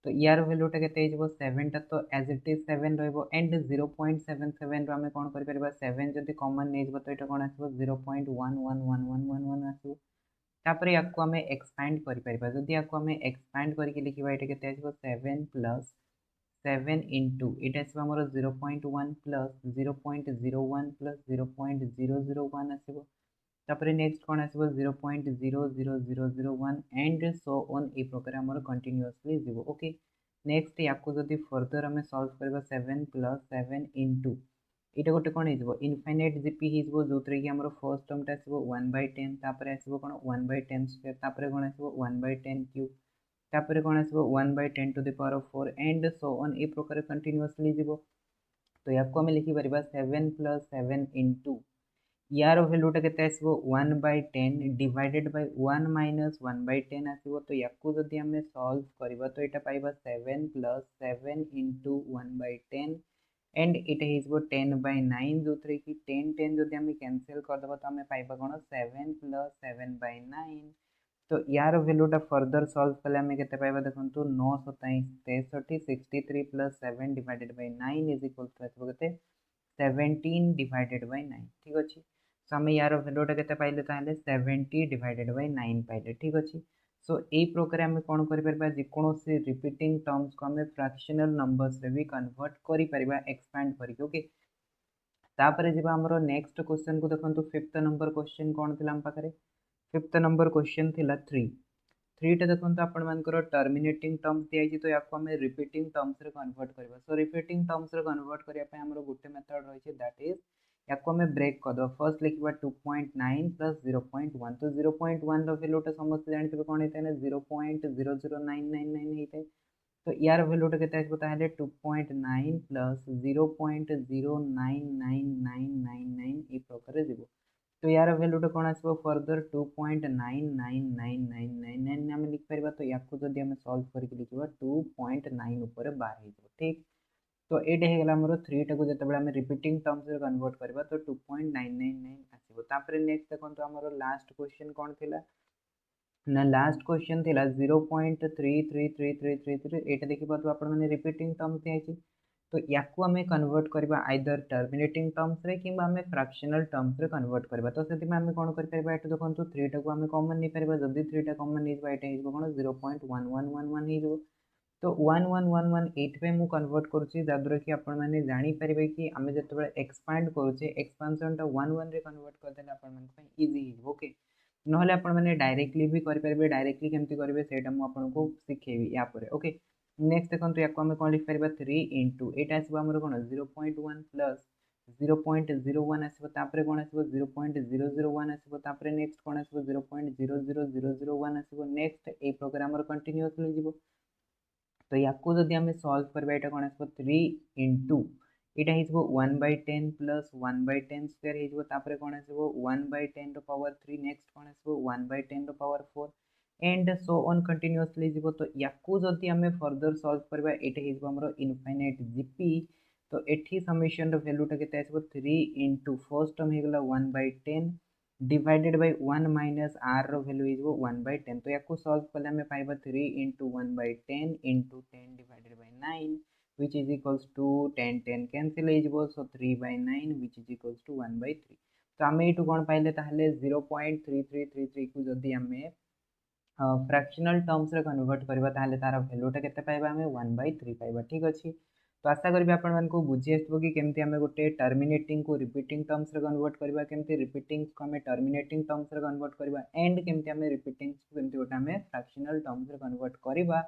[SPEAKER 1] तो यार वैल्यूटा केते हिजबो 7 टा तो एज इट इज 7 रहबो एंड 0.77 रो हमें कोन करि परबा 7 जदी कॉमन नै हिजबो तो एटा कोन आसबो 0.111111 आसबो तापर याकू हमें एक्सपेंड करि परबा जदी याकू हमें एक्सपेंड करके लिखिबा एटा केते आसबो 7 प्लस 7 इनटू एटा आसबो हमर 0.1 प्लस 0.01 प्लस 0.001 आसबो तापर नेक्स्ट कौन आसबो 0.00001 एंड सो ऑन ए प्रकार हमर कंटीन्यूअसली जीवो ओके नेक्स्ट याकू जदी फर्दर हमें सॉल्व करबा 7 प्लस 7 इनटू एटा गोटे कोन हिजबो इनफाइनाइट जीपी हिजबो जोतरे कि हमर फर्स्ट टर्म ता आसबो 1/10 तापर आसबो कोन 1/10 स्क्वायर तापर कोन आसबो 1/10 क्यूब तापर कोन आसबो 1/10 to the power of 4 and so on ए प्रकार कंटीन्यूअसली जीवो तो याकू हमें लिखि परबा 7 प्लस 7 इनटू यार वैल्यूटा केते आसबो 1/10 डिवाइडेड बाय 1 माइनस 1/10 आसबो तो याकू जदी हमें सॉल्व करबा तो एटा पाइबा 7 प्लस 7 इनटू 1/10 एंड इट हिजबो 10/9 जोथरे कि 10 10 जदी हमें कैंसिल कर दबा तो हमें पाइबा कोन 7 प्लस 7/9 तो यार वैल्यूटा फर्दर सॉल्व कले हमें केते पाइबा देखंतु 927 63 plus 7 divided by 9 is equal to आसबो केते 17 डिवाइडेड बाय 9 ठीक अछि सो आम यार वैल्यूटा केते पाइले ताले 70 डिवाइडेड बाय 9 पाइले ठीक अछि सो ए प्रकार आम कौन करिपरिबा जेकोसी रिपीटिंग टर्म्स को आम फ्रैक्शनल नंबर्स रे भी कन्वर्ट करि परिबा एक्सपेंड करके ओके तापर जिबा हमरो नेक्स्ट क्वेश्चन को देखंतु फिफ्थ नंबर क्वेश्चन कोन थिला हम पाखरे फिफ्थ नंबर क्वेश्चन थिला 3 टा देखंतु आपण मानकर टर्मिनेटिंग टर्म्स दियाई तो याको हमें रिपीटिंग टर्म्स रे कन्वर्ट करबा सो रिपीटिंग टर्म्स रे कन्वर्ट करिया पे हमरो गुटे मेथड रहै छै दैट इज या आम ब्रेक करदे फर्स्ट लिखा 2.9 प्लस 0.1 तो 0.1 रैल्यूटा समस्त जानते कौन होता है 0.00999 होता है तो यार भैल्यूटा के 2.9 प्लस 0.09999 ये प्रकार जीव तो यार भैल्यूटा कौन आसो फर्दर 2.99999 आम लिखिपर तो या जब आम सल्व करके लिखा 2.9 उपर 12 हो ठीक तो ये होगा 3 टाक जो आम रिपीटिंग टर्म्स कन्वर्ट करवा तो 2.999 आसो नेक्स्ट देखो आम लास्ट क्वेश्चन कौन थी ना लास्ट क्वेश्चन थी 0.33333 यहाँ देखिए आपने रिपीटिंग टर्म्स दिखाई तो या कन्वर्ट करवा आइदर टर्मिनेटिंग टर्म्स रे कि आम फ्रैक्शनल टर्म्स रे कन्वर्ट करवा तो से आम कौन कर देखो 3 टाक आम कमन नहीं पार जब 3 टा कमन नहीं यहाँ कौन 0.1111 हो तो 1111 ये मुझे कन्वर्ट करुँच जहाँद्वारा कि आपने जापर कि आम जो एक्सपांड करुचे एक्सपांशन टा 1 रे कन्वर्ट करदे इजी ओके ना आपने डायरेक्टली भी करेंगे डायरेक्टली केमती करेंगे से आपको शिखेबी या ओके नेक्स्ट देखो या कौन लिखिपर 3 इंटू यहाँ आसो आम कौन 0.1 प्लस 0.01 आसो कौन आसो 0.001 आसो नेक्स्ट कौन आसो 0.00001 आसो नेक्स्ट ये प्रकार कंटिन्यूअसली जीव तो या जदि आम सल्व करवा यहाँ कौन आसो 3 इंटू यहाँ हो 1/10 प्लस 1/10 स्क्वायर होपर कौन आसो 1/10 पावर 3 नेक्स्ट कौन आसो 1/10 power 4 and so on continuously जीव तो या जदि आम फर्दर सल्व करवा यहाँ हो इनफाइनाइट जीपी तो ये समेसन भैल्यूटा के 3 इंटू फर्स्ट टर्म होगा 1/10 डिवाइडेड बाय 1 माइनस आर रैल्यू 1/10 तो या सल्व कले आम पाइबा 3 into 1/10 into 10 divided by 9 which is equals to 10 10 cancel हो so 3/9 which is equals to 1/3 तो आम ये कौन पाइले 0.3333 को जदि आम फ्रैक्शनल टर्म्स रे कन्वर्ट करबा ताले तार वैल्यूटा केते पाइबा हमें 1/3 पाइबा ठीक अछि तो आशा करी आपण मानको बुझी आसबो कि केमती आमे गोटे टर्मिनेटिंग को रिपीटिंग टर्म्स रे कन्वर्ट करबा केमती रिपीटिंग को आमे टर्मिनेटिंग टर्म्स रे कन्वर्ट करबा एंड केमती आमे रिपीटिंग को केमती गोटे आमे फ्रैक्शनल टर्म्स रे कन्वर्ट करबा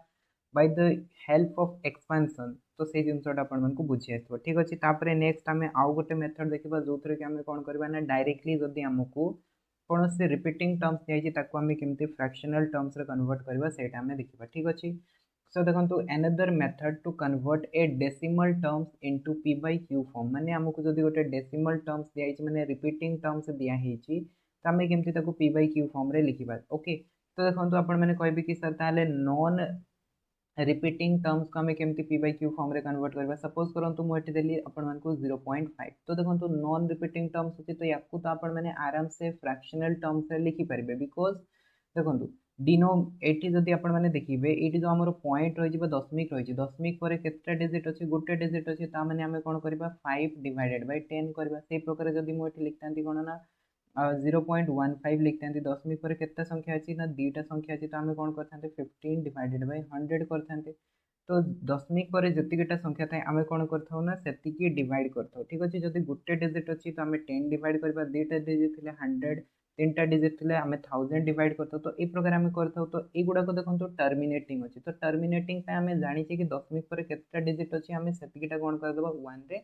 [SPEAKER 1] by the help of expansion तो से जिनसटा आपण मानको बुझी आसबो ठीक अछि तापरे नेक्स्ट आमे आउ गोटे मेथड देखिबा जोथरे कि आमे कोन करबा ना डायरेक्टली जदी हमकु कौन से रिपीटिंग टर्म्स दिखाई आम केमती फ्रैक्शनल टर्म्स रे कन्वर्ट करबा सेटा आमे देखिबा ठीक अछि सो देखो another method to convert a decimal terms into P by Q form माने हमको जदि गोटे डेसिमल टर्म्स दिखाई माने रिपीटिंग टर्म्स दिया हेची तो आमे केमती ताको पी बाय क्यू फॉर्म रे लिखिबा ओके तो देखो आपण माने कहबे कि सर ताले नॉन रिपीटिंग टर्म्स को आम केमती पी बाय क्यू फॉर्म रे कन्वर्ट करबा सपोज करंतु मु एठी देली आपण मानको 0.5 तो देखो नॉन रिपीटिंग टर्म्स अछि तो याकू तो आपण माने आराम से फ्रैक्शनल टर्म्स रे लिखि परबे बिकॉज़ देखो डिनो एटी जदि आपण माने देखिबे एटी जो हमर पॉइंट रहि जिवो दशमिक रहि छि दशमिक परे केतटा डिजिट अछि गोटे डिजिट अछि ता माने आमे कोन करबा 5 डिवाइडेड बाय 10 करबा से प्रकार जदि मु एठी लिखतांती कोन ना 0.15 लिखते दशमिक पर केतना संख्या अच्छी ना दुईटा संख्या अच्छी तो आम कौन करते 15 डिवाइडेड बाय 100 करते तो दशमिक पर जितकीटा संख्या थाए आम कौन करथाउ ना सेतिकी डिवाइड करथाउ ठीक अच्छे जब गोटे डिजिट अच्छी तो आम 10 डिवाइड करबा दुईटा डिजिट थे 100 तीन डिजिट थे आम 1000 डिवाइड करथाउ तो ये प्रकार आम करथाउ तो युवाक देखो टर्मिनेटिंग अच्छी तो टर्मिनेटिंग आम जाचे कि दशमिक पर केतटा डिजिट अच्छी आम सेतिकीटा कौन करदेबा 1 रे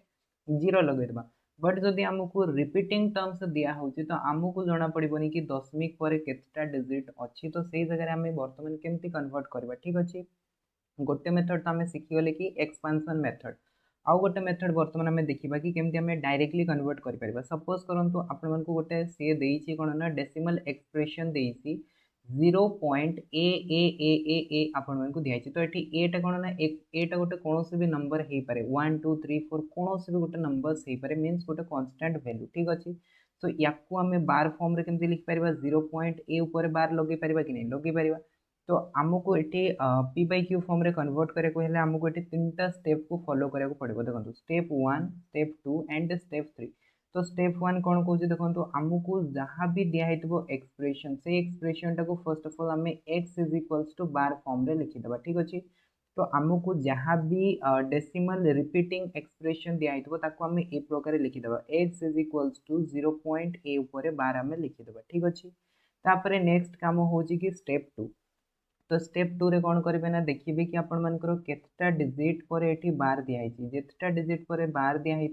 [SPEAKER 1] 0 लगेदेबा बट जदि आमको रिपीटिंग टर्म्स दिया होची तो आमको जना पड़बनी कि दशमिक पर केतटा डिजिट अच्छी तो से जगह आम बर्तमान केमती कन्वर्ट करबा ठीक अच्छे गोटे मेथड तो आम शिखिगले कि एक्सपांशन मेथड आउ गोटे मेथड बर्तमान आम देखा कि केमती आम डायरेक्टली कन्वर्ट कर सपोज करंतु आपण मानकु गोटे सी देइछि कोन ना डेसिमल एक्सप्रेशन देइछि 0.a आपण मानकु दियाछि तो एठी एटा कोन ना एटा गोटे कोनोसी भी नंबर हे पारे 1 2 3 4 कोनोसी भी गोटे नंबर्स हे पारे मींस गोटे कांस्टेंट वैल्यू ठीक अछि तो याकू आम बार फॉर्म रे केमती लिख परबा 0.a ऊपर बार लगे परबा कि नहीं लगे परबा तो आमको ये पी बाय क्यू फॉर्म रे कन्वर्ट करे को हेले आमको ये तीनटा स्टेप को फॉलो करा पड़ो देखो स्टेप 1 स्टेप 2 एंड स्टेप 3 तो स्टेप 1 कौन कौन देखो आमको जहाँ भी दिखाई एक्सप्रेशन से एक्सप्रेशन टाक फर्स्ट ऑफ ऑल आम X is equals to bar form रे लिखिदेबा ठीक अच्छे तो आमको जहाँ भी डेसिमल रिपीटिंग एक्सप्रेशन दिखाई आम ए प्रकार लिखिदेबा X is equals to 0.a ऊपर बार आम लिखिदेबा ठीक अच्छे तापर नेक्स्ट काम हो कि स्टेप 2 तो स्टेप 2 रे कौन करेंगे ना देखिए कि आपण मानकर केतटा डिजिट पर एठी बार दिया है जितटा डिजिट पर बार दिया है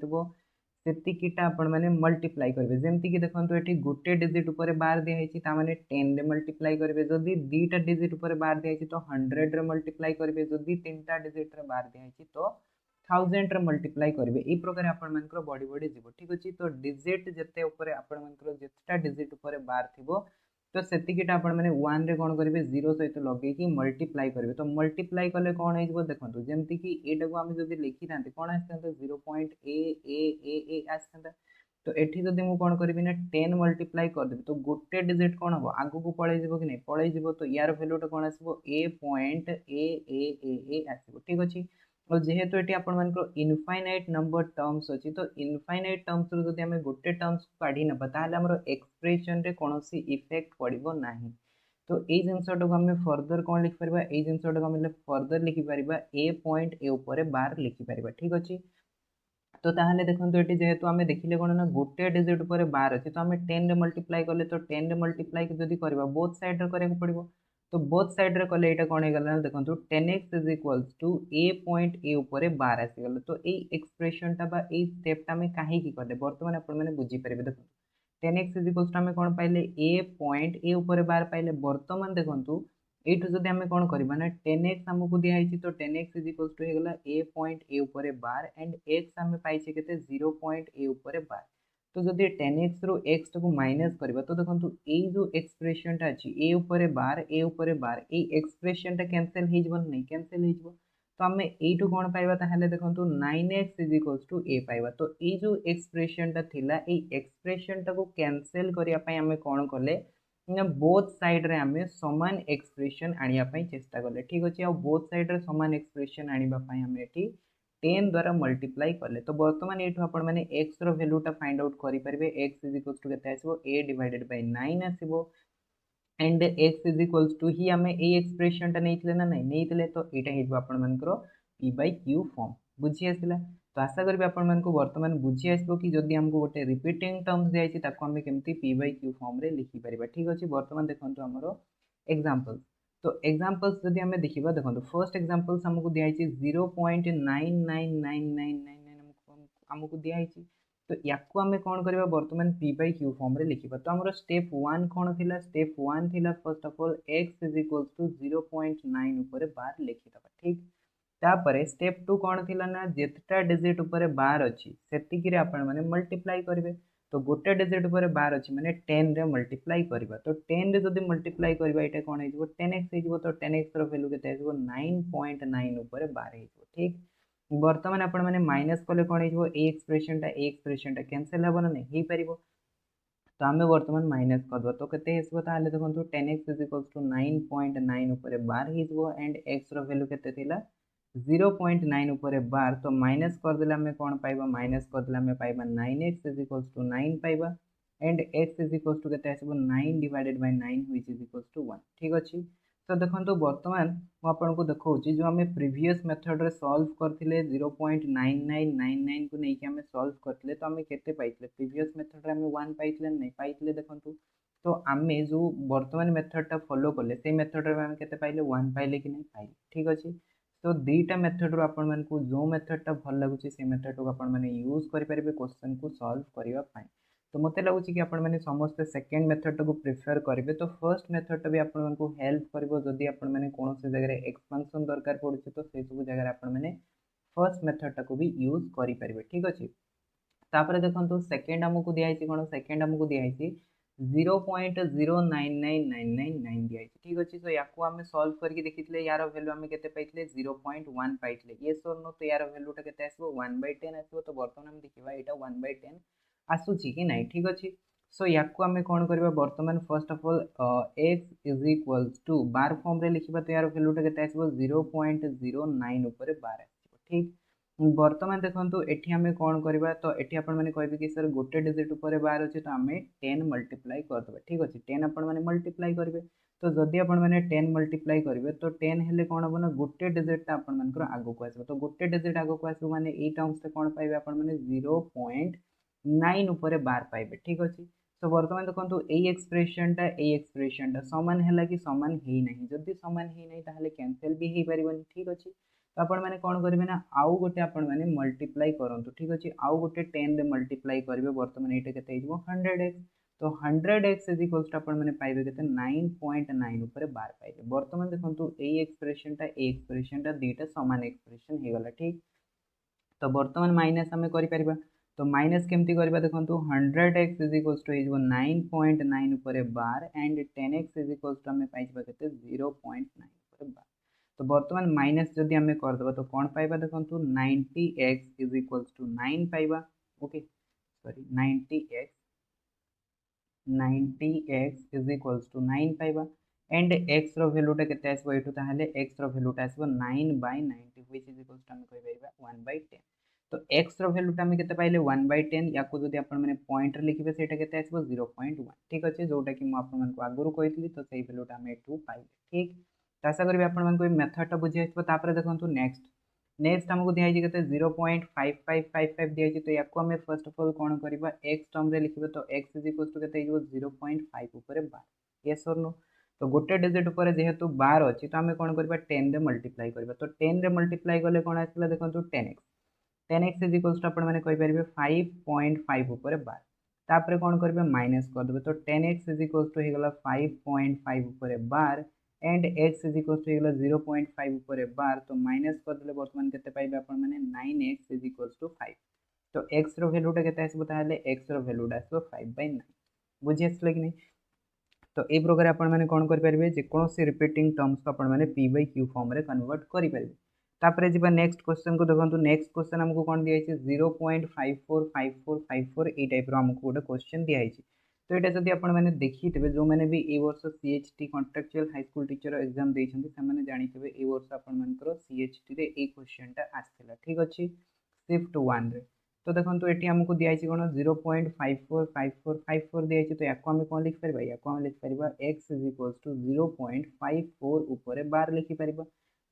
[SPEAKER 1] सेतिकिटा आपण माने मल्टीप्लाई करेंगे जमती कि देखो ये गोटे डिजिट उपर बार दिखाई ताने 10 रे मल्टीप्लाई करेंगे जदि दीटा डिजिट उपर बार दिखाई तो 100 रे मल्टीप्लाई करेंगे जदि तीनटा डिजिट रे बार दिखाई तो 1000 रे मल्टीप्लाई करेंगे यही प्रकार आपण मानकर बढ़ी बढ़ी जीव ठीक अच्छे तो डिजिट जिते आपण मानकर जितेटा डिजिट उपर बार थी तो सेतिकिटा आपण माने 1 रे कोन करेंगे 0 सहित लगे कि मल्टीप्लाई करेंगे तो मल्टीप्लाई कले कौन हो देखो जमती कि एटा को आम जब लिखी था कौन आसता 0.a आसता तो एठी जदि मु कौन करी ना 10 मल्टीप्लाई करदेबी तो गोटे डिजिट कौन हम आगू को पड़े कि नहीं पड़े तो यार भैल्यूटा कौन आसो a.a आसो ठीक अच्छे और जेहेतु ये आपण मानकर इनफाइनाइट नंबर टर्म्स अच्छी तो इनफाइनाइट टर्म्स रू जदि आम गोटे टर्म्स को काढ़ी ना ताहले हमर एक्सप्रेशन रे कौन सी इफेक्ट पड़ो ना तो ये जिनटा को आम फर्दर कौन लिखिपर ये जिनटा को आम फर्दर लिखिपर a.a उपर बार लिखिपर ठीक अच्छे तो ताहले देखो ये जेहेतु आम देखिले कौन ना गोटे डिजिट उपर बार अच्छे तो आम 10 रे मल्टीप्लाई कले तो 10 रे मल्टीप्लाई जदि करबा बोथ साइड रे करिया पड़िबो तो बोथ साइड रे कले एटा कोन हेगला देखो 10x is equals to a.a उपर बार आसीगला तो ये एक्सप्रेशन टा बा ए स्टेप टा में काहे की करले वर्तमान आपण माने बुझी परिबे देखो 10x इज इक्वल्स टू आम कोन पाइले a.a उपर बार पाइले वर्तमान देखंतु एठु जदि आम कौन करबा ना 10x हमको दिखाई तो 10x is equals to हेगला a.a उपर बार एंड x आम पाइछे केते 0.a उपर बार तो जदि 10x रो x को माइनस करबा तो देखंतु ए जो एक्सप्रेशन टा अछि a उपर बार ए एक्सप्रेशन टा कैंसिल हे जबन नहीं कैंसिल हे जबो तो आम एठु कौन पाइबा ताहले देखंतु 9x is equals to a पाइबा तो ए जो एक्सप्रेशन टा थिला ए एक्सप्रेशन टा को कैंसिल करिया पई आम कौन कले बोथ साइड रे आमे समान एक्सप्रेशन आनिया पई चेष्टा कले ठीक अछि आ बोथ साइड रे समान एक्सप्रेशन आनिबा पई हमें एठी 10 द्वारा मल्टीप्लाई कले तो वर्तमान एठो आपण माने x रो वैल्यू टा फाइंड आउट करि परबे x इज इक्वल्स टू केते आसीबो a डिवाइडेड बाय 9 आसीबो and x is equals to ही हमें ए एक्सप्रेशन टा नैथिले ना नहीं नैथिले तो एटा हेजो आपण मानकर p/q फॉर्म बुझी आसिला तो आशा करी आपण मानक वर्तमान बुझी आसो कि जदि हमको गोटे रिपीटिंग टर्म्स दिखाई ताको आम केमती p/q फॉर्म रे लिखि परिबा ठीक अछि वर्तमान देखंतु हमरो एग्जांपल्स तो एग्जांपल्स जदि हमें देखिबा देखंतु फर्स्ट एग्जांपल्स हमको दिखाई 0.999999 हमको दिखाई तो याकू आम कौन करबा वर्तमान p/q फॉर्म रे लिखिबा तो हमरो स्टेप 1 कौन थिला स्टेप 1 थिला first of all x is equals to 0.9 ऊपर बार लिखिदबा ठीक तापरे स्टेप 2 कौन थिला ना जेतटा डिजिट ऊपर बार अछि सेतिकी रे आपण माने मल्टीप्लाई करिवे तो गोटे डिजिट ऊपर बार अछि माने 10 रे मल्टीप्लाई करबा तो 10 रे जदि मल्टीप्लाई करबा एटा कोन हेजबो 10x हेजबो तो 10x रो वैल्यू केते हेजबो 9.9 ऊपर बार हेजबो ठीक वर्तमान आपण माने माइनस कले कोन हेजबो ए एक्सप्रेशन टा कैंसिल हबो ना नहीं हे परिबो तो आमे वर्तमान माइनस करबो तो केते हेसबो ताले देखंतु 10x इज इक्वल्स टू 9.9 ऊपर बार हेजबो एंड x रो वैल्यू केते थिला 0.9 ऊपर बार तो माइनस कर देला में कौन पाइबा माइनस कर देला में पाइबा 9x इज इक्वल्स टू 9 पाइबा and x is equals to केते आसीबो 9 divided by 9 which is equals to 1 ठीक अछि तो देखंतु वर्तमान मु आपन को देखौची जो हमें प्रीवियस मेथड रे सॉल्व करथिले 0.9999 को नै कि हमें सॉल्व करथिले तो हमें केते पाइथिले प्रीवियस मेथड रे हमें 1 पाइथिले नै पाइथिले देखंतु तो आमे जो वर्तमान मेथड टा फॉलो करले से मेथड रे हम केते पाइले 1 पाइले कि नै पाइले ठीक अछि तो दीटा मेथड रो आपण मन को जो मेथड टा भल लागुची से मेथड को आपण माने यूज करि परिबे क्वेश्चन को सॉल्व करिवा पाई तो मते लागुची कि आपण माने समस्त सेकंड मेथड को प्रेफर करिवे तो फर्स्ट मेथड भी आपण मन को हेल्प करबो जदी आपण माने कोनो से जगह रे एक्सपेंशन दरकार पड़ुची तो से सब जगह रे आपण माने फर्स्ट मेथड को भी यूज करि परिबे ठीक अछि तापर देखंतु सेकंड हमकु दियाई छि कोन सेकंड हमकु दियाई छि 0.099999 दिया ठीक अच्छे तो या आम सॉल्व करके देखिए यार वैल्यू आम के 0.1 पाइले ये सर नो तो यार वैल्यूटा के 1/10 आसो तो बर्तमान आम देखा यहाँ 1/10 आसूची कि ना ठीक अच्छे सो या आम कौन करवा बर्तमान first of all x is equals to bar form रे लिखा तो यार वैल्यूटा के 0.09 ऊपर बार आसो ठीक बर्तमान देखो ये आम कौन करवा तो ये आपने कहे कि सर गोटे डिजिट उपर बार अच्छे तो आम 10 मल्टीप्लाई करदे ठीक अच्छे 10 आप मल्टीप्लाई करेंगे तो जदि आप 10 मल्टीप्लाई करेंगे तो 10 हेल्ले कौन हम ना गोटे डिजिट आपर आग को आसो तो गोटे डिजिट आग को आसो मैंने ये टर्म्स कौन पाइबे आप 0.9 उपर बार पाइबे ठीक अच्छे तो बर्तमान देखो यही एक्सप्रेशन टा सामान है कि सामान है ना जदि सामान है ना कैंसिल भी हो पारे ठीक अच्छे तो आपण मैंने कौन करेंगे ना आउ गोटे आपण मैंने मल्टीप्लाई करूँ ठीक अच्छे आउ गोटे 10 रे मल्टीप्लाई करेंगे बर्तमान ये के 100x तो 100x इज इक्वल्स टू आपण मैंने पाइबे केते 9.9 ऊपर 12 पाइबे बर्तमान देखंतु ए एक्सप्रेशन दीटा समान एक्सप्रेशन हे गला ठीक तो बर्तमान माइनस आम कर तो माइनस केमती करवा देखो 100x इज इक्वल्स टू हो 9.9 ऊपर 12 and 10x is equals to आम पाइबा के 0.9 ऊपर 12 तो बर्तमान माइनस जदि आम करदे तो कौन पाइबा देखो 90x इज इक्वल्स टू 9 पाइबा okay sorry 90x is equals to 9 पाइबा एंड x रो वैल्यूटा केते आसबो एठू ताहाले x रो वैल्यूटा आसबो 9/90 व्हिच इज इक्वल्स टू हम कहि पाइबा 1/10 तो x रो वैल्यूटा हम केते पाइले 1/10 याको जदि आपण माने पॉइंट रे लिखिबे सेटा केते आसबो 0.1 ठीक अछि जोटा कि म आपण मन को आगुरु कहितली तो सेही वैल्यूटा हम एठू पाइले ठीक तो आशा करबे आपण मन को मेथडटा बुझि आइतबो तापर देखंतु नेक्स्ट हमको दिया है 0.5555 दिया है तो याको हमें फर्स्ट ऑफ ऑल कौन करबा x टर्म रे लिखिबे तो x इज इक्वल टू केते 0.5 ऊपर 12 यस और नो तो गोटे डिजिट ऊपर जेहेतु 12 अछि तो हमें कौन करबा 10 रे मल्टीप्लाई करबा तो 10 रे मल्टीप्लाई करले कौन आसला देखंतु 10x इज इक्वल टू आपण माने कहि परिबे 5.5 ऊपर 12 तापर कौन करबे माइनस कर देबे तो 10x इज इक्वल टू हे गला 5.5 ऊपर 12 and x is equal to 0.5 ऊपर 12 तो माइनस कर देले वर्तमान केते पाइबे आपण माने 9x इज इक्वल टू 5 तो x रो वैल्यूटा केते आसबो ताहाले x रो वैल्यूटा आसबो 5/9 बुझि आसले कि नहीं तो ए प्रकार आपण माने कोन कर परिबे जे कोनोसी रिपीटिंग टर्म्स को आपण माने p बाय q फॉर्म रे कन्वर्ट करि परिबे तापरे जिबा नेक्स्ट क्वेश्चन को देखंतु नेक्स्ट क्वेश्चन हमको कोन दिया है 0.545454 ए टाइप रो हमको गोटे क्वेश्चन दिया है तो एटा जदि आपण माने देखिथिबे जो माने भी ए वर्ष CHT contractual high school teacher exam देछंती से माने जानिथिबे ए वर्ष आपण मानकर सीएचटी रे ए क्वेश्चनटा आस्थिला ठीक अछि शिफ्ट 1 रे तो देखो ये आमको दिखाई कौन 0.545454 दिखाई तो या कौन लिखिपर या लिखिपर एक्स इज इक्वल्स टू 0.54 ऊपर 12 लिखिपर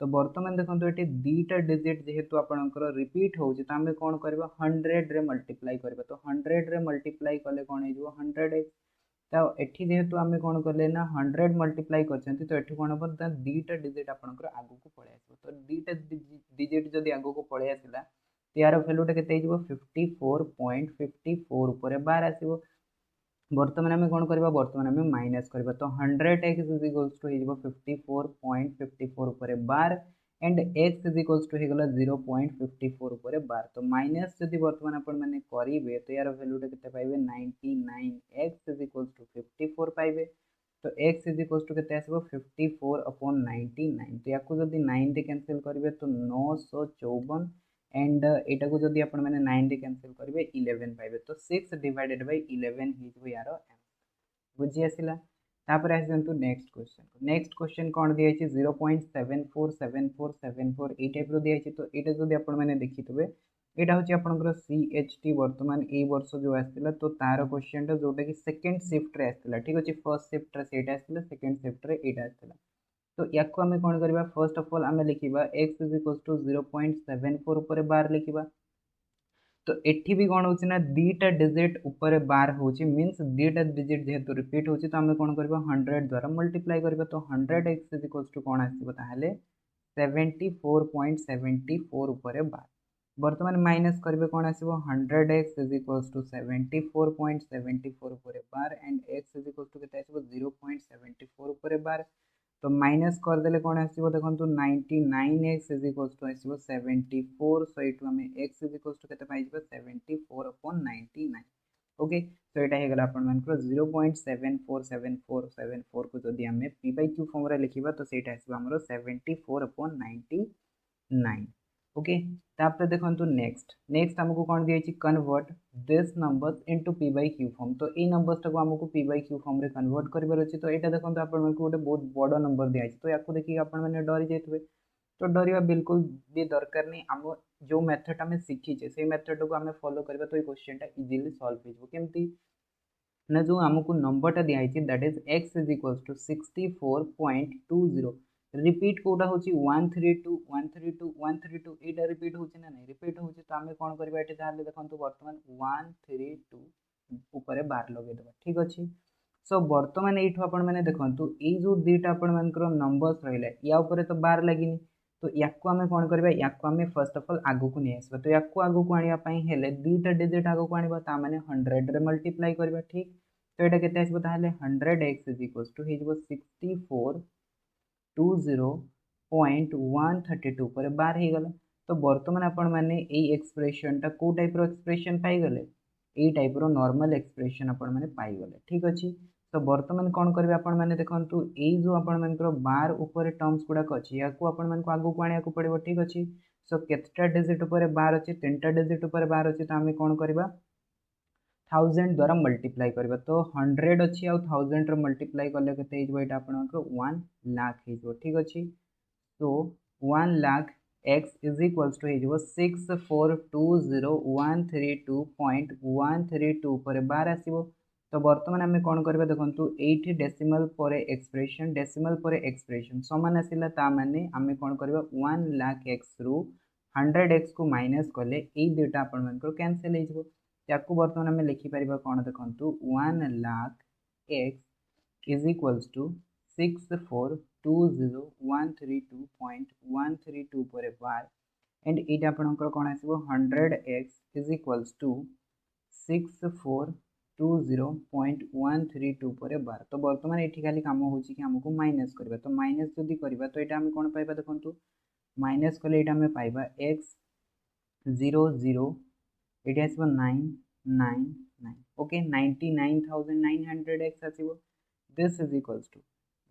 [SPEAKER 1] तो बर्तमान देखो ये दीटा डिजिट जेहेतु आपंकर रिपीट हो तो आम कौन करवा 100 रे मल्टीप्लाई करवा तो 100 रे मल्टीप्लाई कले कौन हो 100x तो एठी जेहेतु आम कौन कले ना 100 मल्टीप्लाई करछंती तो एठी कौन हम दीटा डिजिट आपंकर आगु को पळे आसो तो दीटा डिजिट जदि आगु को पळे आसिला यार भैल्यूटा के 54.54 ऊपर 12 आसो बर्तमान आम कौन करवा बर्तमान आम माइनस करवा तो 100x इज इक्वल्स टू 54.54 ऊपर 12 and x is equals to होगला 0.54 ऊपर 12 तो माइनस जदि बर्तमान आपण माने करिवे तो यार भैल्यूटा केते पाइबे 99x इज इक्वल्स टू 54 पाइबे तो x इज इक्वल्स टू केते आसबो 54/99 तो याको जदि 9 रे कैंसिल करिवे तो 954 एंड एटा को जदि आपण माने 9 रे कैंसिल करिवे 11 पाइबे तो 6 डिवाइडेड बाय 11 हिजबो यार आंसर बुझि आसिला तापर आसंतु नेक्स्ट क्वेश्चन कोन दिया छै 0.747474 ए टाइप रो दिया छै तो एटा जदि आपण माने देखितबे एटा होची आपनकर सीएचटी वर्तमान ए वर्ष जो आस्तिला तो तार क्वेश्चन टा जोटा कि सेकंड शिफ्ट रे आस्तिला ठीक अछि फर्स्ट शिफ्ट रे सेटा आस्तिला सेकंड शिफ्ट रे एटा आस्तिला तो याको आम कौन करवा फर्स्ट ऑफ ऑल आम लिखा x इज इक्वल टू 0.74 ऊपर 12 लिखा तो एठी भी कौन होची ना दीटा डिजिट ऊपर 12 होची मींस दीटा डिजिट जेहेतु रिपीट होची तो आम कौन करवा 100 द्वारा मल्टीप्लाई करबा तो 100x इज इक्वल टू कौन आसीबो ताहाले 74.74 ऊपर 12 बर्तमान माइनस करेंगे कौन आसो 100x इज इक्वल्स टू 74.74 ऊपर 12 and x is equals to केते आसो 0.74 ऊपर 12 तो माइनस करदे कौन आसो देखो 99x इज इक्वल्स टू आसो 74 सो ये आम x इज इक्वल्स टू केते पाइबा 74/99 ओके तो यहाँ होगा आपण 0.747474 को जदि आम p बाय q फॉर्म रे लिखिबा तो सेटा आसो हमरो 74/99 ओके तापर देखंतु नेक्स्ट हमको कौन दिया convert this numbers into p by q form तो ये नंबर्स को हमको p बाय q फॉर्म रे कन्वर्ट करबार अछि तो एटा देखंतु आपण को गोटे बहुत बड़ नंबर दिया तो याको देखि आपण माने डरी जाइतबे तो डरिया बिल्कुल भी दरकार नहीं हम जो मेथड हमें शिखीचे से मेथड को हमें फॉलो करबा तो ये क्वेश्चनटा इजीली सॉल्व हो केमती ना जो हमको नंबरटा दिया that is x is equals to 64.20 repeat कोटा होची 132 एटा रिपीट होची ना नहीं रिपीट होची तो हमें कोन करबा एटा ताले देखंतु वर्तमान 132 ऊपर 12 लगे देबा ठीक अछि सो वर्तमान एठो आपण माने देखंतु ए जो दुटा आपण मानकर नंबर्स रहले या ऊपर तो 12 लागिनी तो याकू आमे कौन करबा याकू आमे फर्स्ट ऑफ ऑल आगु को नहीं आसबा तो याकू आगु को आनिया पई हेले दुईटा डिजिट आगु को आनिबा ता माने 100 रे मल्टीप्लाई करबा ठीक तो एटा केते आसबो ताहले 100x = 6420.132 पर बार ही गला तो वर्तमान आपण माने एई एक्सप्रेशन ता को टाइप रो एक्सप्रेशन पाई गले एई टाइप रो नॉर्मल एक्सप्रेशन आपण माने पाई गले ठीक अछि तो वर्तमान कौन करेंगे आपण मैंने देखु जो आपण मानकर बार ऊपर टर्म्स गुड़ाक अच्छी या आपण मान आगू को आने पड़ो ठीक अच्छे सो केतटा डिजिट उपर बार अच्छी 3टा डिजिट उपर बार अच्छी तो आम कौन करवा 1000 द्वारा मल्टीप्लाई करवा तो 100 अच्छी आउ 1000 मल्टीप्लाई कले के आपंकर 1 लाख हो ठीक अच्छे तो 1 lakh x is equals to हो 6420.132 पर बार आसो तो बर्तमान आम कौन करवा देखो ये डेसिमल पर एक्सप्रेशन समान आसला ताने आम कौन करवा 1 लाख एक्स रु 100x को माइनस कले ये दुईटा आपण कैंसिल हो बर्तमान आम लिखिपर कौन देखो 1 lakh x is equals to 6420.132 पर बार एंड ये आपंकर कौन आसो 100x इज इक्वल्स टू 6420.132 पर बार तो बर्तमान ये खाली कम हो आमको माइनस करवा तो माइनस जदि करवा तो यहाँ आम कौन पाइबा देखो माइनस कले ये आम पाइबा x 00 ये आसो 999 ओके 99,900x आसो this is equals to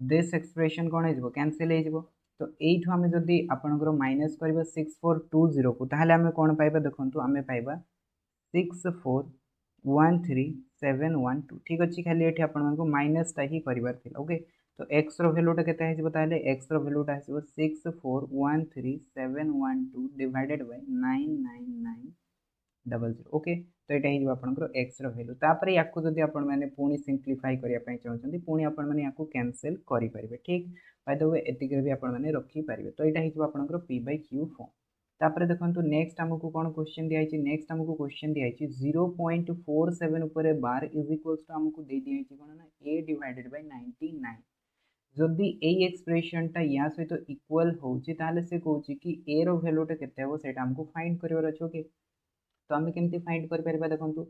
[SPEAKER 1] this expression कौन हो कैंसिल हो तो यू आम जदि आपंकर माइनस करवा 6420 को ताहले आम कौन पाइबा देखो आम पाइबा 6413,712 ठीक अच्छे खाली ये आपको माइनसटा ही करार ओके तो एक्स रैल्यूटा के एक्स रैल्यूटा आसो 6413,712 डिवाइडेड बाय 99900 ओके तो यहाँ आपंकर एक्स रैल्यू तापर या जब मैंने पुणी सिंप्लीफाई करने चाहते पुणी आपने या कैंसिल करेंगे ठीक बाय द वे एतिक भी आपने रखिपारे तो यहाँ आपंकर p/q फॉर्म तापर देखो नेक्स्ट आमको कौन क्वेश्चन दिखाई नेक्स्ट आमको क्वेश्चन दिखाई 0.47 उपर बार इज इक्वल्स टू आमको दे दिखाई कौन ना a डिवाइडेड बाय 99 जदि यही एक्सप्रेशनटा या सहित इक्वल होची ताले से कहूँ कि a रो वैल्यूटा केते हो सेटा हमको फाइंड करिवार अछि ओके तो आम केमती फाइंड कर परबा देखंतु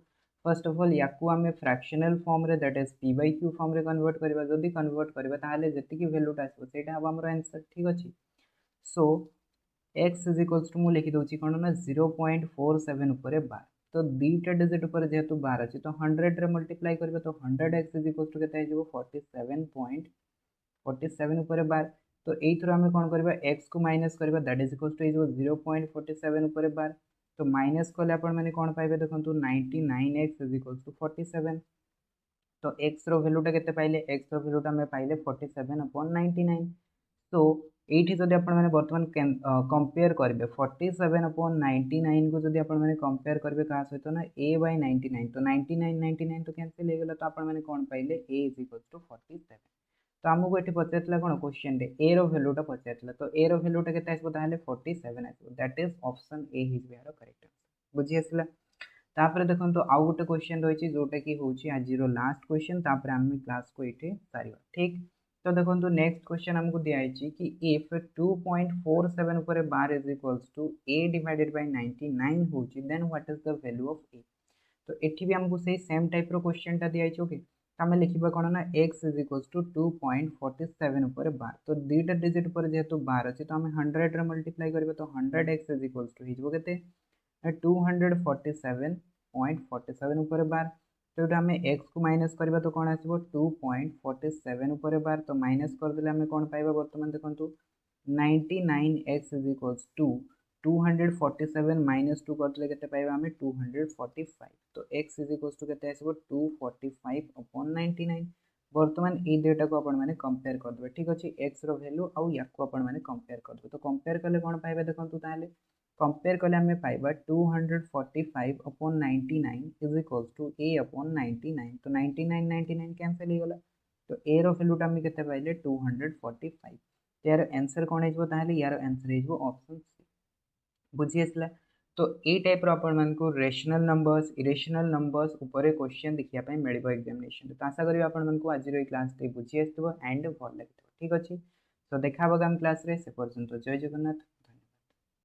[SPEAKER 1] फर्स्ट ऑफ ऑल याकू आम फ्रैक्शनल फॉर्म रे दैट इज p/q फॉर्म रे कन्वर्ट करबा जदि कन्वर्ट करबा ताले जतिकि वैल्यूटा आसो सेटा अब हमर आंसर ठीक अछि सो x इज इक्वल्स टू मु लिखि दउची कोन ना 0.47 ऊपर बार तो दुईटा डिजिट ऊपर जेहेतु बार अछि तो 100 रे मल्टीप्लाई करबा तो 100x इज इक्वल्स टू केते आइबो 47.47 ऊपर बार तो एई थ्रो हम कोन करबा x को माइनस करबा दैट इज इक्वल्स टू 0.47 ऊपर बार तो माइनस कले आपण माने कोन पाइबे देखंतु 99x इज इक्वल्स टू 47 तो x रो वैल्यूटा केते पाइले x रो वैल्यूटा हम पाइले 47/99 तो ये जब आप बर्तमान कंपेयर करेंगे 47/99 को जब आप कंपेयर करेंगे क्या सहित ना a/99 तो 99 तो कैंसिल हो गला तो आप कौन पाइले a इज इक्वल टू 47 तो आमको ये पचार कौन क्वेश्चन ए रो वैल्यूटा पचार तो ए रो वैल्यूटा के 47 आसो that is option A his यार करेक्ट आंसर बुझी आसला तापर देखो तो आउ गोटे क्वेश्चन रही जोटा कि हूँ आज लास्ट क्वेश्चन तापर आम क्लास को ये सारा ठीक तो देखो नेक्स्ट क्वेश्चन हमको दिखाई कि इफ 2.47 ऊपर bar is equals to a divided by 99 होची then what is the value of a तो एठी भी हमको सही सेम टाइप रो क्वेश्चनटा दिखाई ओके तो आम लिखा कौन ना x इज इक्वल्स टू 2.47 ऊपर बार तो दुईटा डिजिट ऊपर जेहेतु बार अच्छे तो आम 100 रे मल्टीप्लाई करबे तो 100x इज इक्वल्स टू हो केते 247.47 ऊपर बार तो ये आम एक्स को माइनस करबा तो कौन आसो 2.47 ऊपर बार तो माइनस करदे आम कौन पाइबा बर्तमान देखो 99x is equals to 247 minus 2 करदे केते पाइबा आम 245 तो x इज इक्वल्स टू केते आसो 245/99 बर्तमान ये दुईटा को आपण माने कंपेयर करदे ठीक अच्छे x रो वैल्यू आउ या को आपण माने कंपेयर करदे तो कंपेयर कले कौन पाइबा देखंतु ताले कंपेयर कले आम पाइबा 245/99 इज इक्वल्स टू a/99 तो 99 कैंसिल हो गला तो a रो वैल्यूटा आम केते पाइले 245 यार आंसर कौन हो ताले यार आंसर हो ऑप्शन सी बुझी आसला तो ये टाइप रो आपण मानको रेशनल नंबर्स इरेशनल नंबर्स ऊपर क्वेश्चन देखिया पय मिलिबो एग्जामिनेशन तो आशा करी आपण मानको आज रो क्लास ते बुझी आस्तबो एंड भल लागितो ठीक अछि तो देखा आगामी क्लास रे, से पर्यंत जय जगन्नाथ।